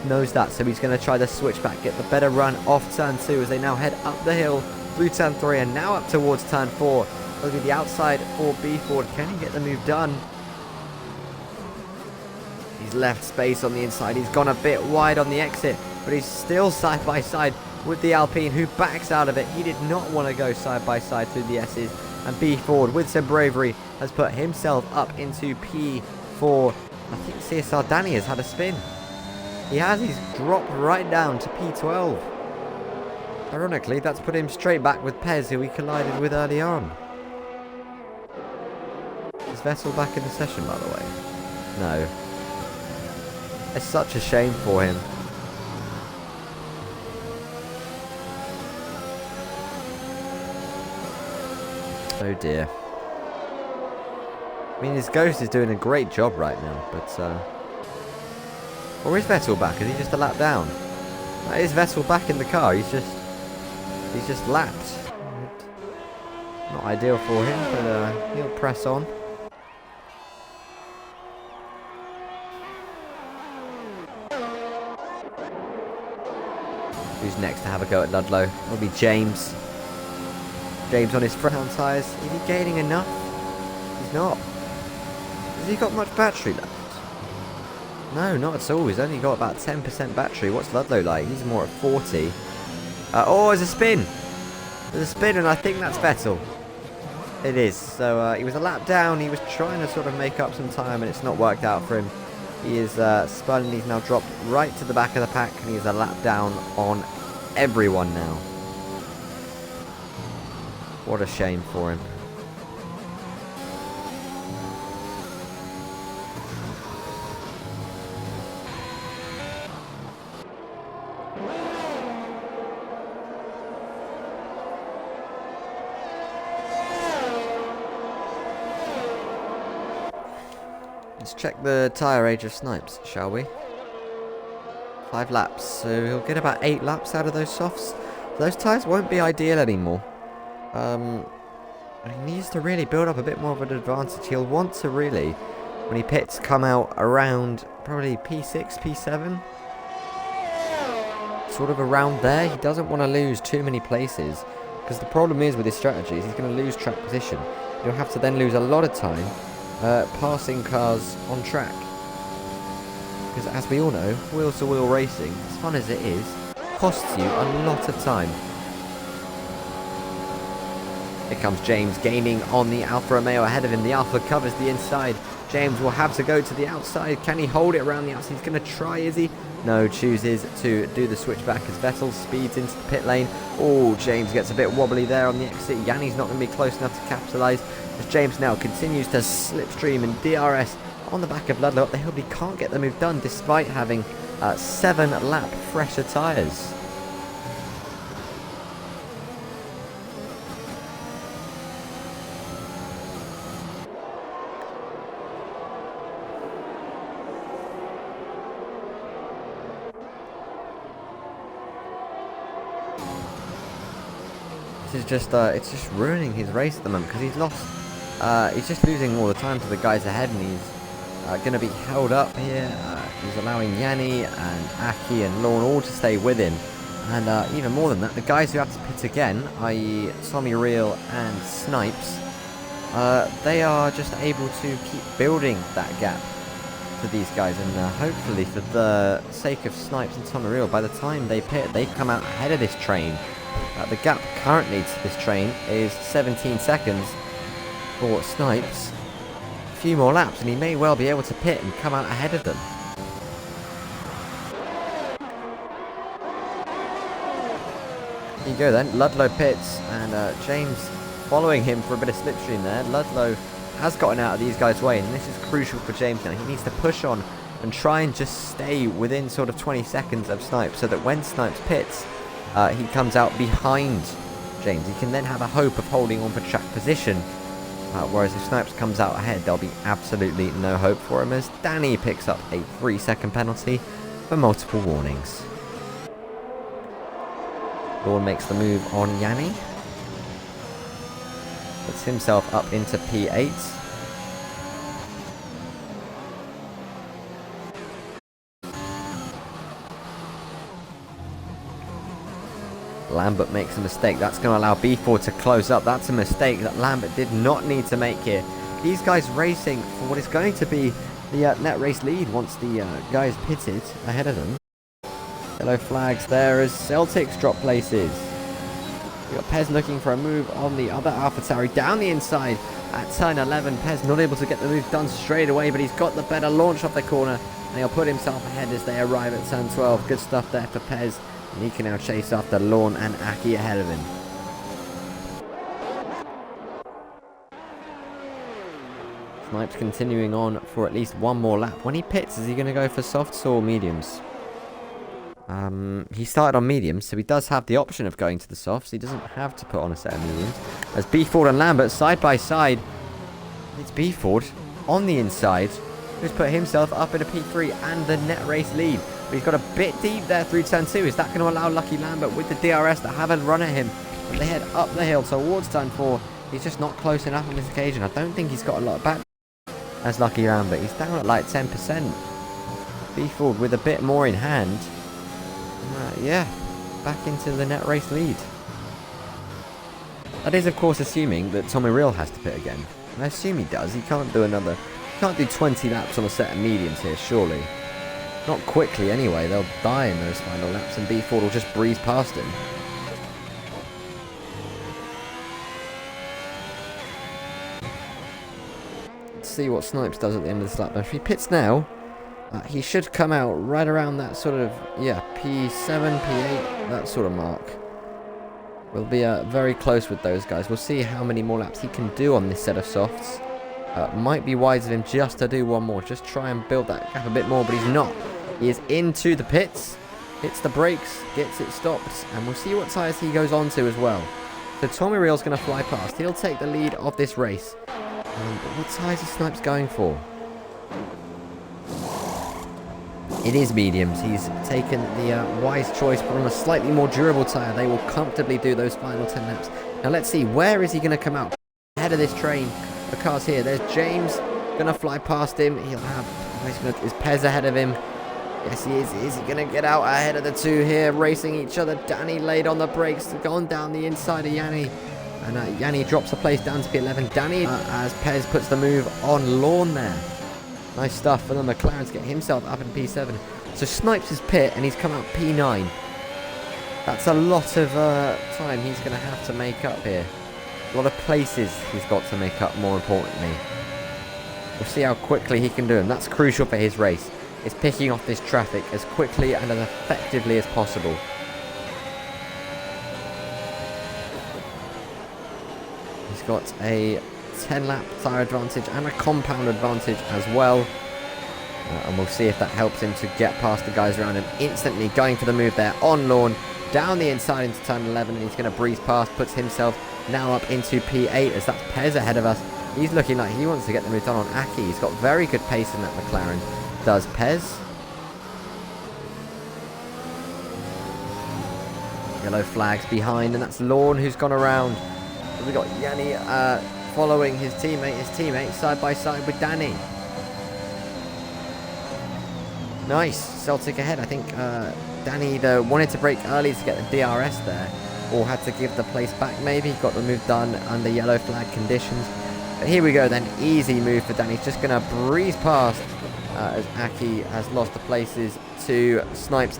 Knows that, so he's going to try the switchback, get the better run off turn 2 as they now head up the hill through turn 3 and now up towards turn 4. Look at the outside for B Ford. Can he get the move done? He's left space on the inside. He's gone a bit wide on the exit, but he's still side by side with the Alpine, who backs out of it. He did not want to go side by side through the S's, and B Ford, with some bravery, has put himself up into P4. I think CSR Danny has had a spin. He has, he's dropped right down to P12. Ironically, that's put him straight back with Pez, who he collided with early on. Is Vettel back in the session, by the way? No. It's such a shame for him. Oh dear. I mean, his Ghost is doing a great job right now, but or is Vettel back? Is he just a lap down? Is Vettel back in the car? He's just lapped. Not ideal for him, but he'll press on. Who's next to have a go at Ludlow? It'll be James. James on his front tyres. Is he gaining enough? He's not. Has he got much battery left? No, not at all. He's only got about 10% battery. What's Ludlow like? He's more at 40. Oh, there's a spin. There's a spin, and I think that's Vettel. It is. So he was a lap down. He was trying to sort of make up some time, and it's not worked out for him. He is spun, and he's now dropped right to the back of the pack, and he's a lap down on everyone now. What a shame for him. Let's check the tyre age of Snipes, shall we? 5 laps, so he'll get about 8 laps out of those softs. Those tyres won't be ideal anymore. He needs to really build up a bit more of an advantage. He'll want to really, when he pits, come out around probably P6, P7. Sort of around there. He doesn't want to lose too many places, because the problem is with his strategy is he's going to lose track position. He'll have to then lose a lot of time passing cars on track. Because as we all know, wheel-to-wheel racing, as fun as it is, costs you a lot of time. Here comes James gaining on the Alfa Romeo ahead of him. The Alfa covers the inside. James will have to go to the outside. Can he hold it around the outside? He's going to try, is he? No, chooses to do the switchback as Vettel speeds into the pit lane. Oh, James gets a bit wobbly there on the exit. Yanni's not going to be close enough to capitalise, as James now continues to slipstream and DRS on the back of Ludlow. They hope he can't get the move done despite having 7 lap fresher tyres. Is just it's just ruining his race at the moment, because he's lost. He's just losing all the time to the guys ahead, and he's going to be held up here. He's allowing Yanni and Aki and Lorne all to stay with him, and even more than that, the guys who have to pit again, i.e. Tommy Reel and Snipes, they are just able to keep building that gap to these guys, and hopefully for the sake of Snipes and Tommy Reel, by the time they pit, they come out ahead of this train. The gap currently to this train is 17 seconds for Snipes. A few more laps and he may well be able to pit and come out ahead of them. Here you go then, Ludlow pits, and James following him for a bit of slipstream there. Ludlow has gotten out of these guys' way, and this is crucial for James now. He needs to push on and try and just stay within sort of 20 seconds of Snipes, so that when Snipes pits, he comes out behind James. He can then have a hope of holding on for track position. Whereas if Snipes comes out ahead, there'll be absolutely no hope for him, as Danny picks up a 3-second penalty for multiple warnings. Lorne makes the move on Yanni. Puts himself up into P8. Lambert makes a mistake. That's going to allow B4 to close up. That's a mistake that Lambert did not need to make here. These guys racing for what is going to be the net race lead once the guys pitted ahead of them. Yellow flags there as Celtics drop places. We've got Pez looking for a move on the other AlphaTauri down the inside at turn 11. Pez not able to get the move done straight away, but he's got the better launch off the corner, and he'll put himself ahead as they arrive at turn 12. Good stuff there for Pez. And he can now chase after Lorne and Aki ahead of him. Snipes continuing on for at least one more lap. When he pits, is he going to go for softs or mediums? He started on mediums, so he does have the option of going to the softs. He doesn't have to put on a set of mediums. As Beeford and Lambert side by side. It's Beeford on the inside, who's put himself up in a P3 and the net race lead. But he's got a bit deep there through turn 2. Is that going to allow Lucky Lambert with the DRS that haven't run at him? But they head up the hill towards turn 4. He's just not close enough on this occasion. I don't think he's got a lot of back as Lucky Lambert. He's down at like 10%. Beeford with a bit more in hand. Yeah, back into the net race lead. That is, of course, assuming that Tommy Real has to pit again. And I assume he does. He can't do 20 laps on a set of mediums here, surely. Not quickly, anyway. They'll die in those final laps, and Beeford will just breeze past him. Let's see what Snipes does at the end of this lap. If he pits now, he should come out right around that sort of, yeah, P7, P8, that sort of mark. We'll be very close with those guys. We'll see how many more laps he can do on this set of softs. Might be wise of him just to do one more. Just try and build that gap a bit more, but he's not. He is into the pits, hits the brakes, gets it stopped, and we'll see what tyres he goes on to as well. So Tommy Real's going to fly past. He'll take the lead of this race. But what tyres is Snipes going for? It is mediums. He's taken the wise choice, but on a slightly more durable tyre. They will comfortably do those final 10 laps. Now let's see, where is he going to come out? Ahead of this train, the car's here. There's James, going to fly past him. He'll have, is Pez ahead of him? Yes, he is. Is he going to get out ahead of the two here, racing each other? Danny laid on the brakes, gone down the inside of Yanni. And Yanni drops the place down to P11. Danny, as Pez puts the move on Lawn there. Nice stuff for the McLaren to get himself up in P7. So Snipes is pit and he's come out P9. That's a lot of time he's going to have to make up here. A lot of places he's got to make up, more importantly. We'll see how quickly he can do them. That's crucial for his race. It's picking off this traffic as quickly and as effectively as possible. He's got a 10-lap tyre advantage and a compound advantage as well. And we'll see if that helps him to get past the guys around him. Instantly going for the move there on Lawn. Down the inside into turn 11, and he's going to breeze past. Puts himself now up into P8 as that's Pez ahead of us. He's looking like he wants to get the move done on Aki. He's got very good pace in that McLaren. Does Pez. Yellow flags behind, and that's Lawn who's gone around. We've got Yanni following his teammate side by side with Danny. Nice, Celtic ahead. I think Danny either wanted to brake early to get the DRS there, or had to give the place back maybe. Got the move done under yellow flag conditions. But here we go then, easy move for Danny. He's just going to breeze past as Aki has lost the places to Snipes.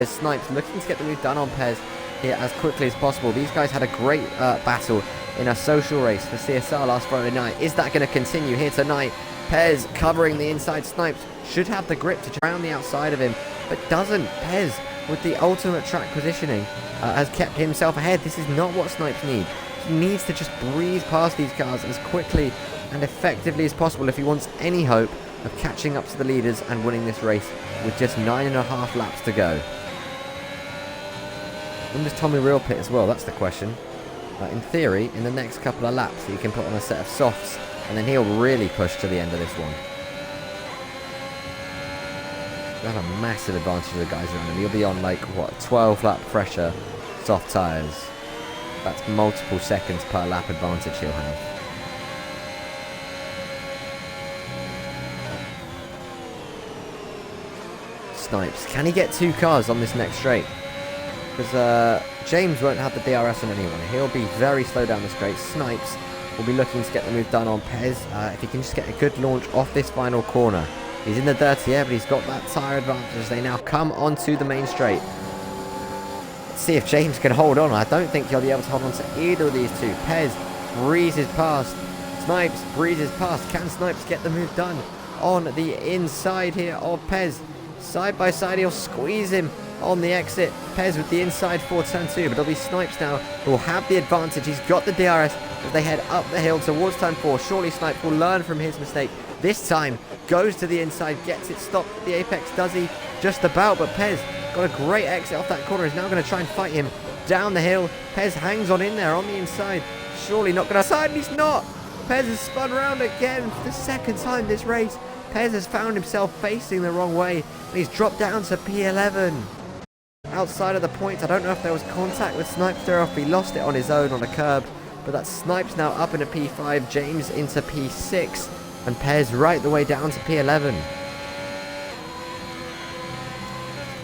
Snipes looking to get the move done on Pez here as quickly as possible. These guys had a great battle in a social race for CSR last Friday night. Is that going to continue here tonight? Pez covering the inside. Snipes should have the grip to round the outside of him, but doesn't. Pez, with the ultimate track positioning, has kept himself ahead. This is not what Snipes needs. He needs to just breeze past these cars as quickly and effectively as possible if he wants any hope of catching up to the leaders and winning this race with just 9.5 laps to go. When does Tommy Real pit as well? That's the question. In theory, in the next couple of laps, he can put on a set of softs, and then he'll really push to the end of this one. He'll have a massive advantage of the guys around him. He'll be on, like, what, 12 lap pressure soft tyres. That's multiple seconds per lap advantage he'll have. Snipes. Can he get two cars on this next straight? Because James won't have the DRS on anyone. He'll be very slow down the straight. Snipes will be looking to get the move done on Pez. If he can just get a good launch off this final corner. He's in the dirty air, but he's got that tyre advantage as they now come onto the main straight. Let's see if James can hold on. I don't think he'll be able to hold on to either of these two. Pez breezes past. Snipes breezes past. Can Snipes get the move done on the inside here of Pez? Side by side, he'll squeeze him on the exit. Pez with the inside for turn 2, but it'll be Snipes now who will have the advantage. He's got the DRS. as they head up the hill towards turn 4. Surely Snipes will learn from his mistake. This time, goes to the inside, gets it stopped at the apex, does he? Just about, but Pez got a great exit off that corner. He's now going to try and fight him down the hill. Pez hangs on in there on the inside. Surely not going to side, and he's not. Pez has spun around again for the second time this race. Pez has found himself facing the wrong way, and he's dropped down to P11. Outside of the points, I don't know if there was contact with Snipes there, or if he lost it on his own on a curb, but that's Snipes now up into P5, James into P6, and Pez right the way down to P11.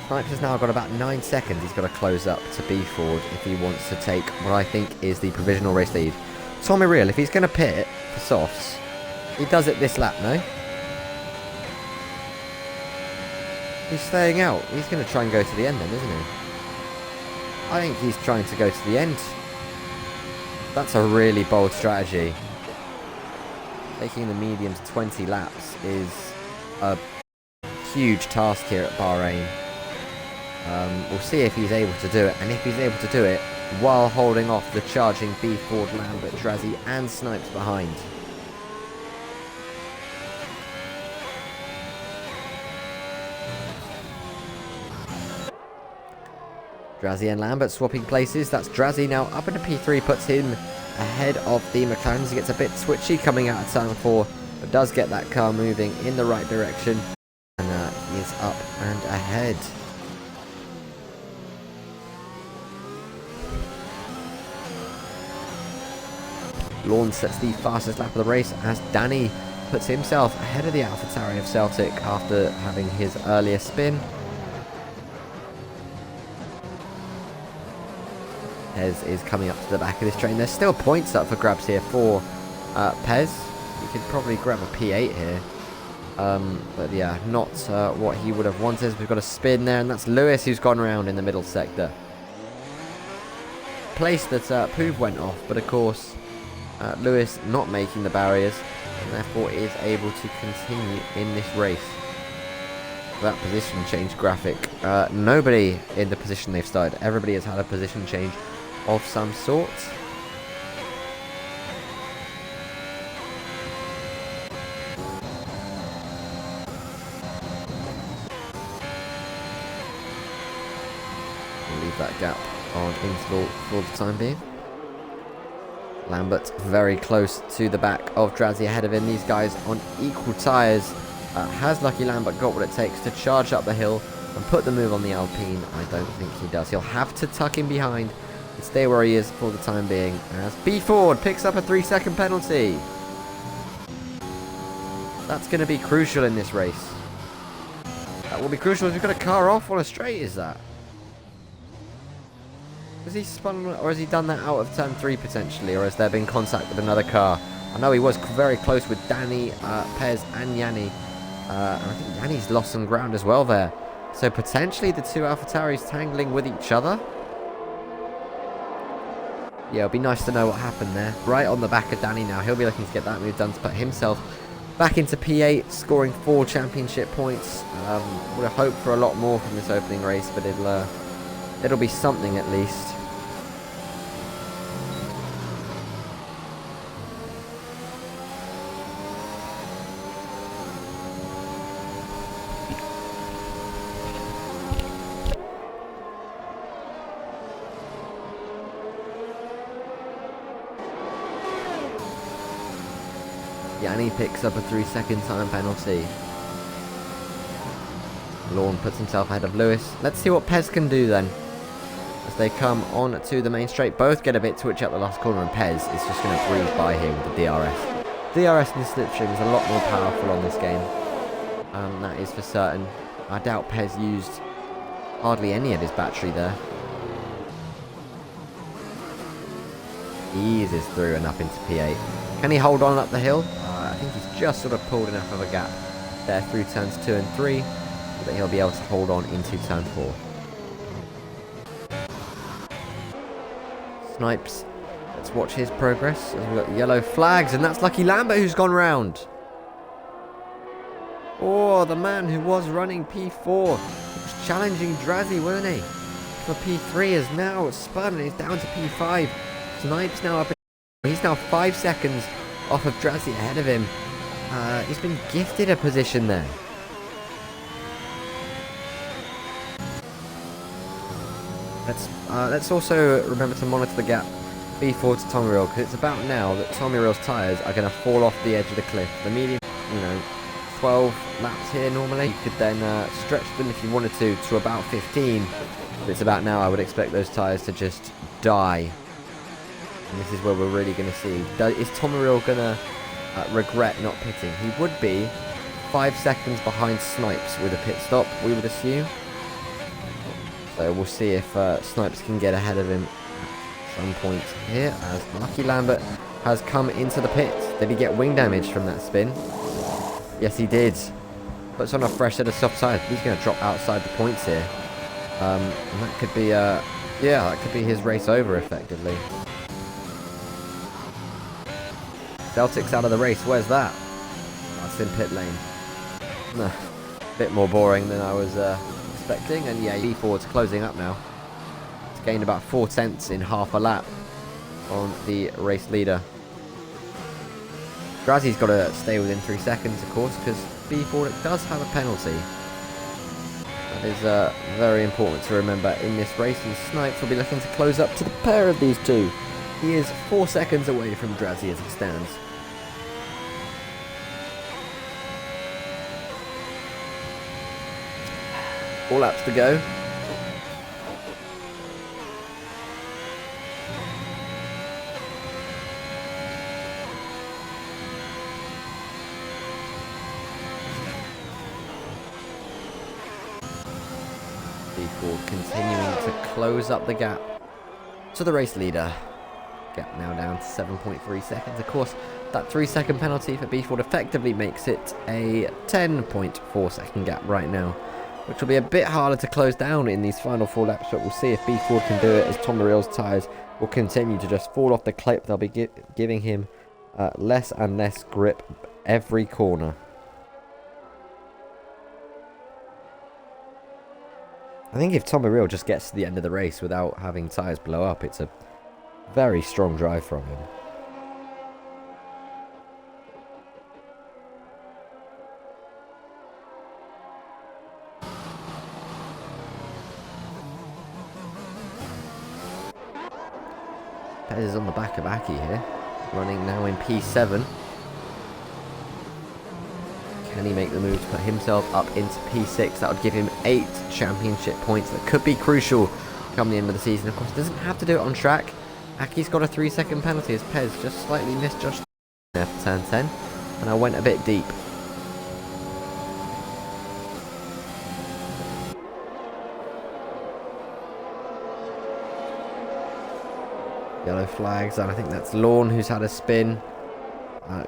Snipes has now got about 9 seconds. He's got to close up to B Ford if he wants to take what I think is the provisional race lead. Tommy Real, if he's going to pit for softs, he does it this lap, no? He's staying out. He's going to try and go to the end then, isn't he? I think he's trying to go to the end. That's a really bold strategy. Taking the mediums 20 laps is a huge task here at Bahrain. We'll see if he's able to do it, and if he's able to do it while holding off the charging B Ford, Lambert, Drazzy and Snipes behind. Drazzy and Lambert swapping places. That's Drazzy now up into P3, puts him ahead of the McLarens. He gets a bit twitchy coming out of turn 4, but does get that car moving in the right direction. And he is up and ahead. Lawn sets the fastest lap of the race as Danny puts himself ahead of the AlphaTauri of Celtic after having his earlier spin. Pez is coming up to the back of this train. There's still points up for grabs here for Pez. He could probably grab a P8 here. But yeah, not what he would have wanted. We've got a spin there, and that's Lewis who's gone around in the middle sector. Place that Poov went off, but of course Lewis not making the barriers, and therefore is able to continue in this race. That position change graphic. Nobody in the position they've started. Everybody has had a position change of some sort. We'll leave that gap on interval for the time being. Lambert very close to the back of Drazzy ahead of him. These guys on equal tyres. Has Lucky Lambert got what it takes to charge up the hill and put the move on the Alpine? I don't think he does. He'll have to tuck him behind and stay where he is for the time being, as B Ford picks up a 3-second penalty. That's going to be crucial in this race. That will be crucial if we've got a car off on a straight, is that? Has he spun, or has he done that out of turn 3 potentially, or has there been contact with another car? I know he was very close with Danny, Pez and Yanni. And I think Yanni's lost some ground as well there. So potentially the two AlphaTauris tangling with each other. Yeah, it'll be nice to know what happened there. Right on the back of Danny now. He'll be looking to get that move done to put himself back into P8, scoring 4 championship points. Would have hoped for a lot more from this opening race, but it'll be something at least. Yanni picks up a 3-second time penalty. Lawn puts himself ahead of Lewis. Let's see what Pez can do then. As they come on to the main straight, both get a bit twitchy up the last corner, and Pez is just going to breeze by here with the DRS. DRS and slipstream is a lot more powerful on this game. That is for certain. I doubt Pez used hardly any of his battery there. He eases through and up into P8. Can he hold on up the hill? I think he's just sort of pulled enough of a gap there through turns 2 and 3 so that he'll be able to hold on into turn 4. Snipes, let's watch his progress. We've got yellow flags, and that's Lucky Lambert who's gone round. Oh, the man who was running P4 was challenging Drazzy, wasn't he? For P3 is now spun and is down to P5. Snipes now up He's now 5 seconds off of Drazzy ahead of him. He's been gifted a position there. Let's also remember to monitor the gap before to Tommy Real, because it's about now that Tommy Real's tyres are going to fall off the edge of the cliff. The medium, 12 laps here normally. You could then stretch them if you wanted to about 15. But it's about now I would expect those tyres to just die. And this is where we're really going to see. Is Tommy Real going to regret not pitting? He would be 5 seconds behind Snipes with a pit stop, we would assume. So we'll see if Snipes can get ahead of him at some point here, as Lucky Lambert has come into the pit. Did he get wing damage from that spin? Yes, he did. Puts on a fresh set of soft tyres. He's going to drop outside the points here. And that could be, that could be his race over, effectively. Celtic's out of the race. Where's that? That's in pit lane. A bit more boring than I was expecting. And yeah, B4's closing up now. It's gained about 4 tenths in half a lap on the race leader. Drazzy's got to stay within 3 seconds, of course, because B4 does have a penalty. That is very important to remember in this race, and Snipes will be looking to close up to the pair of these two. He is 4 seconds away from Drazzy as it stands. All laps to go. B4 continuing to close up the gap to the race leader. Gap now down to 7.3 seconds. Of course, that 3-second penalty for B4 effectively makes it a 10.4 second gap right now, which will be a bit harder to close down in these final 4 laps, but we'll see if B4 can do it, as Tommy Real's tyres will continue to just fall off the cliff. They'll be giving him less and less grip every corner. I think if Tommy Real just gets to the end of the race without having tyres blow up, it's a very strong drive from him. Pez is on the back of Aki here, running now in P7. Can he make the move to put himself up into P6? That would give him 8 championship points. That could be crucial come the end of the season. Of course, doesn't have to do it on track. Aki's got a 3-second penalty as Pez just slightly misjudged there for turn 10. And I went a bit deep. Yellow flags, and I think that's Lorne who's had a spin.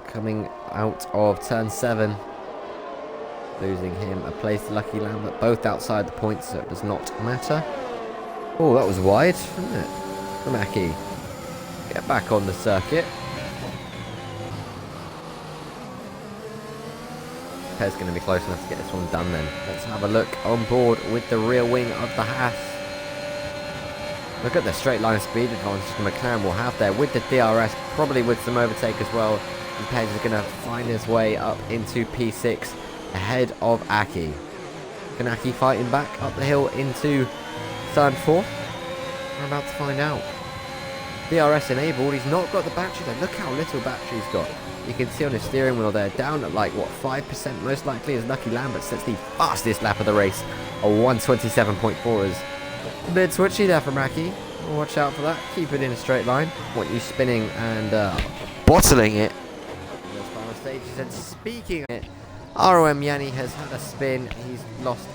Coming out of turn 7. Losing him a place to Lucky Lambert, both outside the points, so it does not matter. Oh, that was wide, wasn't it? From Aki. Get back on the circuit. Pez going to be close enough to get this one done then. Let's have a look on board with the rear wing of the Haas. Look at the straight line speed advantage the McLaren will have there with the DRS, probably with some overtake as well. And Pez is going to find his way up into P6 ahead of Aki. Can Aki fight him back up the hill into turn 4? We're about to find out. DRS enabled. He's not got the battery though. Look how little battery he's got. You can see on his steering wheel there, down at like, what, 5% most likely, as Lucky Lambert sets the fastest lap of the race. A 127.4 is a bit twitchy there from Aki. Watch out for that. Keep it in a straight line. Want you spinning and bottling it in those final stages. And speaking of it, ROM Yanni has had a spin. He's lost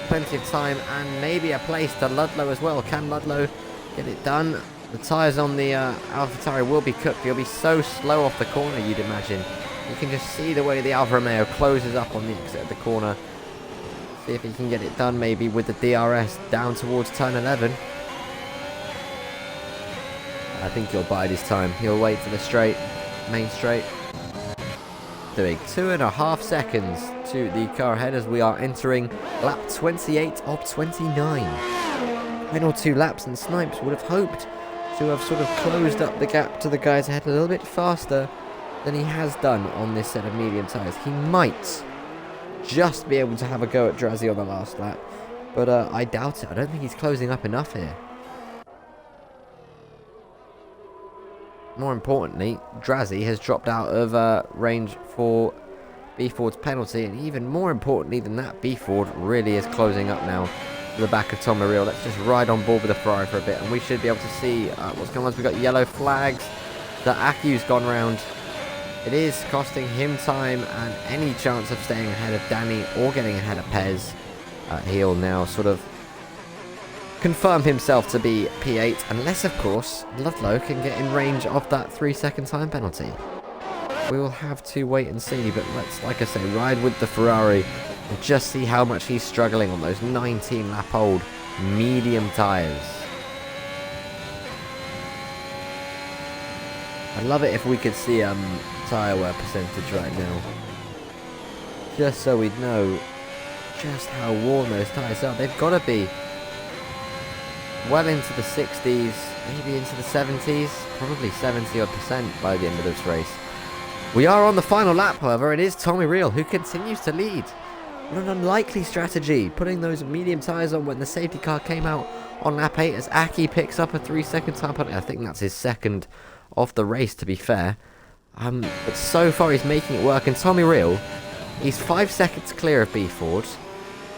plenty of time and maybe a place to Ludlow as well. Can Ludlow get it done? The tyres on the AlphaTauri will be cooked. He'll be so slow off the corner, you'd imagine. You can just see the way the Alfa Romeo closes up on the exit of the corner. See if he can get it done maybe with the DRS down towards turn 11. I think he'll bide his time. He'll wait for the straight, main straight. Doing 2.5 seconds to the car ahead as we are entering lap 28 of 29. Final 2 laps, and Snipes would have hoped to have sort of closed up the gap to the guys ahead a little bit faster than he has done on this set of medium tyres. He might just be able to have a go at Drazzy on the last lap, but I doubt it. I don't think he's closing up enough here. More importantly, Drazzy has dropped out of range for B Ford's penalty, and even more importantly than that, B Ford really is closing up now to the back of Tommy Real. Let's just ride on board with the Ferrari for a bit, and we should be able to see what's going on. We've got yellow flags. The Aku's gone round. It is costing him time and any chance of staying ahead of Danny or getting ahead of Pez. He'll now sort of confirm himself to be P8, unless of course Ludlow can get in range of that 3-second time penalty. We will have to wait and see, but let's, like I say, ride with the Ferrari and just see how much he's struggling on those 19 lap old medium tyres. I'd love it if we could see tyre wear percentage right now, just so we'd know just how worn those tyres are. They've got to be well into the 60s, maybe into the 70s, probably 70% by the end of this race. We are on the final lap, however. It is Tommy Real who continues to lead. What an unlikely strategy, putting those medium tyres on when the safety car came out on lap 8 as Aki picks up a 3-second time penalty. I think that's his second of the race, to be fair. But so far he's making it work, and Tommy Real, he's 5 seconds clear of B Ford.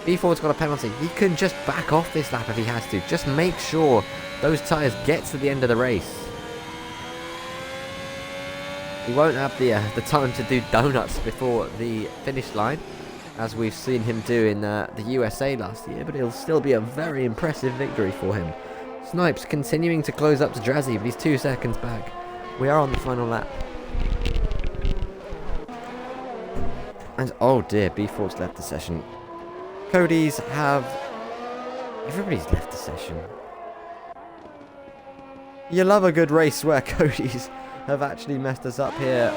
B Ford's got a penalty. He can just back off this lap if he has to. Just make sure those tyres get to the end of the race. He won't have the time to do donuts before the finish line, as we've seen him do in the USA last year, but it'll still be a very impressive victory for him. Snipes continuing to close up to Drazzy, but he's 2 seconds back. We are on the final lap. And oh dear, B Ford's left the session. Cody's have... Everybody's left the session. You love a good race where Cody's have actually messed us up here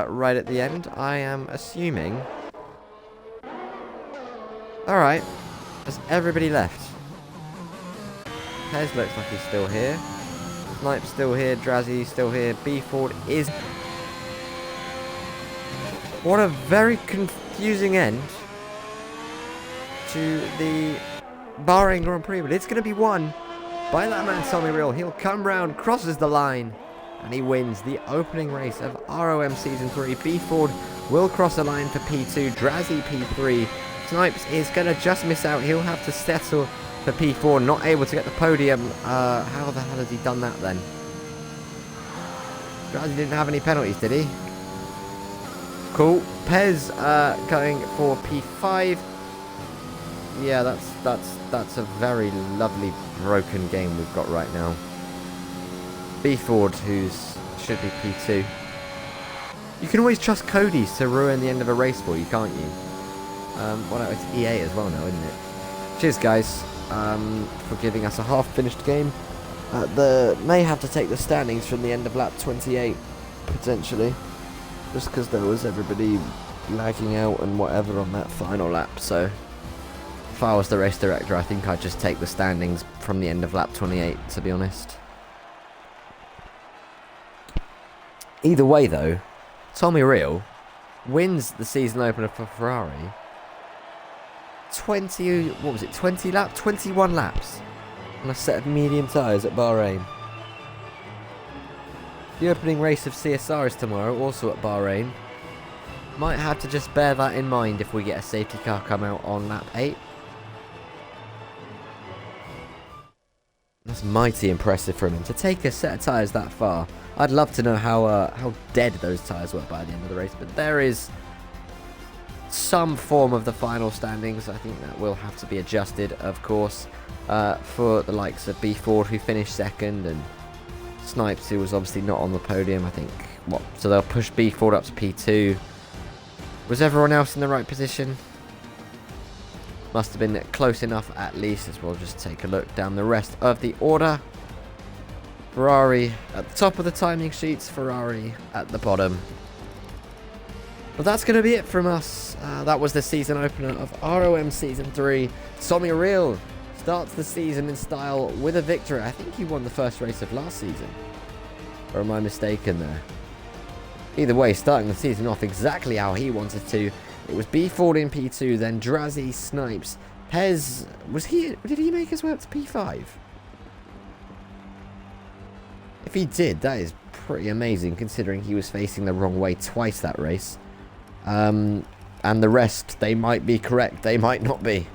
right at the end. I am assuming... Alright. Has everybody left? Pez looks like he's still here. Snipe's still here. Drazzy's still here. B Ford is... What a very confusing end to the Bahrain Grand Prix, but it's going to be won by that man Tommy Real. He'll come round, crosses the line, and he wins the opening race of ROM Season 3. B Ford will cross the line for P2, Drazzy P3. Snipes is going to just miss out. He'll have to settle for P4, not able to get the podium. How the hell has he done that then? Drazzy didn't have any penalties, did he? Cool. Pez going for P5. Yeah, that's a very lovely broken game we've got right now. B Ford, should be P2. You can always trust Cody's to ruin the end of a race for you, can't you? Well, no, it's EA as well now, isn't it? Cheers, guys, for giving us a half-finished game. They may have to take the standings from the end of lap 28, potentially, just because there was everybody lagging out and whatever on that final lap, so... If I was the race director, I think I'd just take the standings from the end of lap 28, to be honest. Either way, though, Tommy Real wins the season opener for Ferrari. 21 laps on a set of medium tyres at Bahrain. The opening race of CSR is tomorrow, also at Bahrain. Might have to just bear that in mind if we get a safety car come out on lap 8. That's mighty impressive from him to take a set of tyres that far. I'd love to know how dead those tyres were by the end of the race, but there is some form of the final standings. I think that will have to be adjusted, of course, for the likes of B Ford, who finished second, and Snipes, who was obviously not on the podium. I think so they'll push B Ford up to P2. Was everyone else in the right position? Must have been close enough at least, as we'll just take a look down the rest of the order. Ferrari at the top of the timing sheets, Ferrari at the bottom. But that's going to be it from us. That was the season opener of ROM Season 3. Tommy Real starts the season in style with a victory. I think he won the first race of last season. Or am I mistaken there? Either way, starting the season off exactly how he wanted to. It was B4 in P2, then Drazzy, Snipes, Pez. Did he make his way up to P5? If he did, that is pretty amazing considering he was facing the wrong way twice that race. And the rest, they might be correct, they might not be.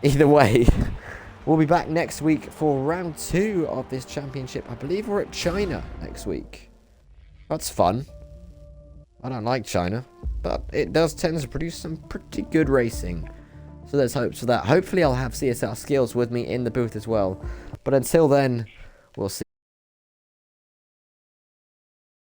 Either way, we'll be back next week for round 2 of this championship. I believe we're at China next week. That's fun. I don't like China, but it does tend to produce some pretty good racing. So let's hope for that. Hopefully I'll have CSR Skills with me in the booth as well. But until then, we'll see.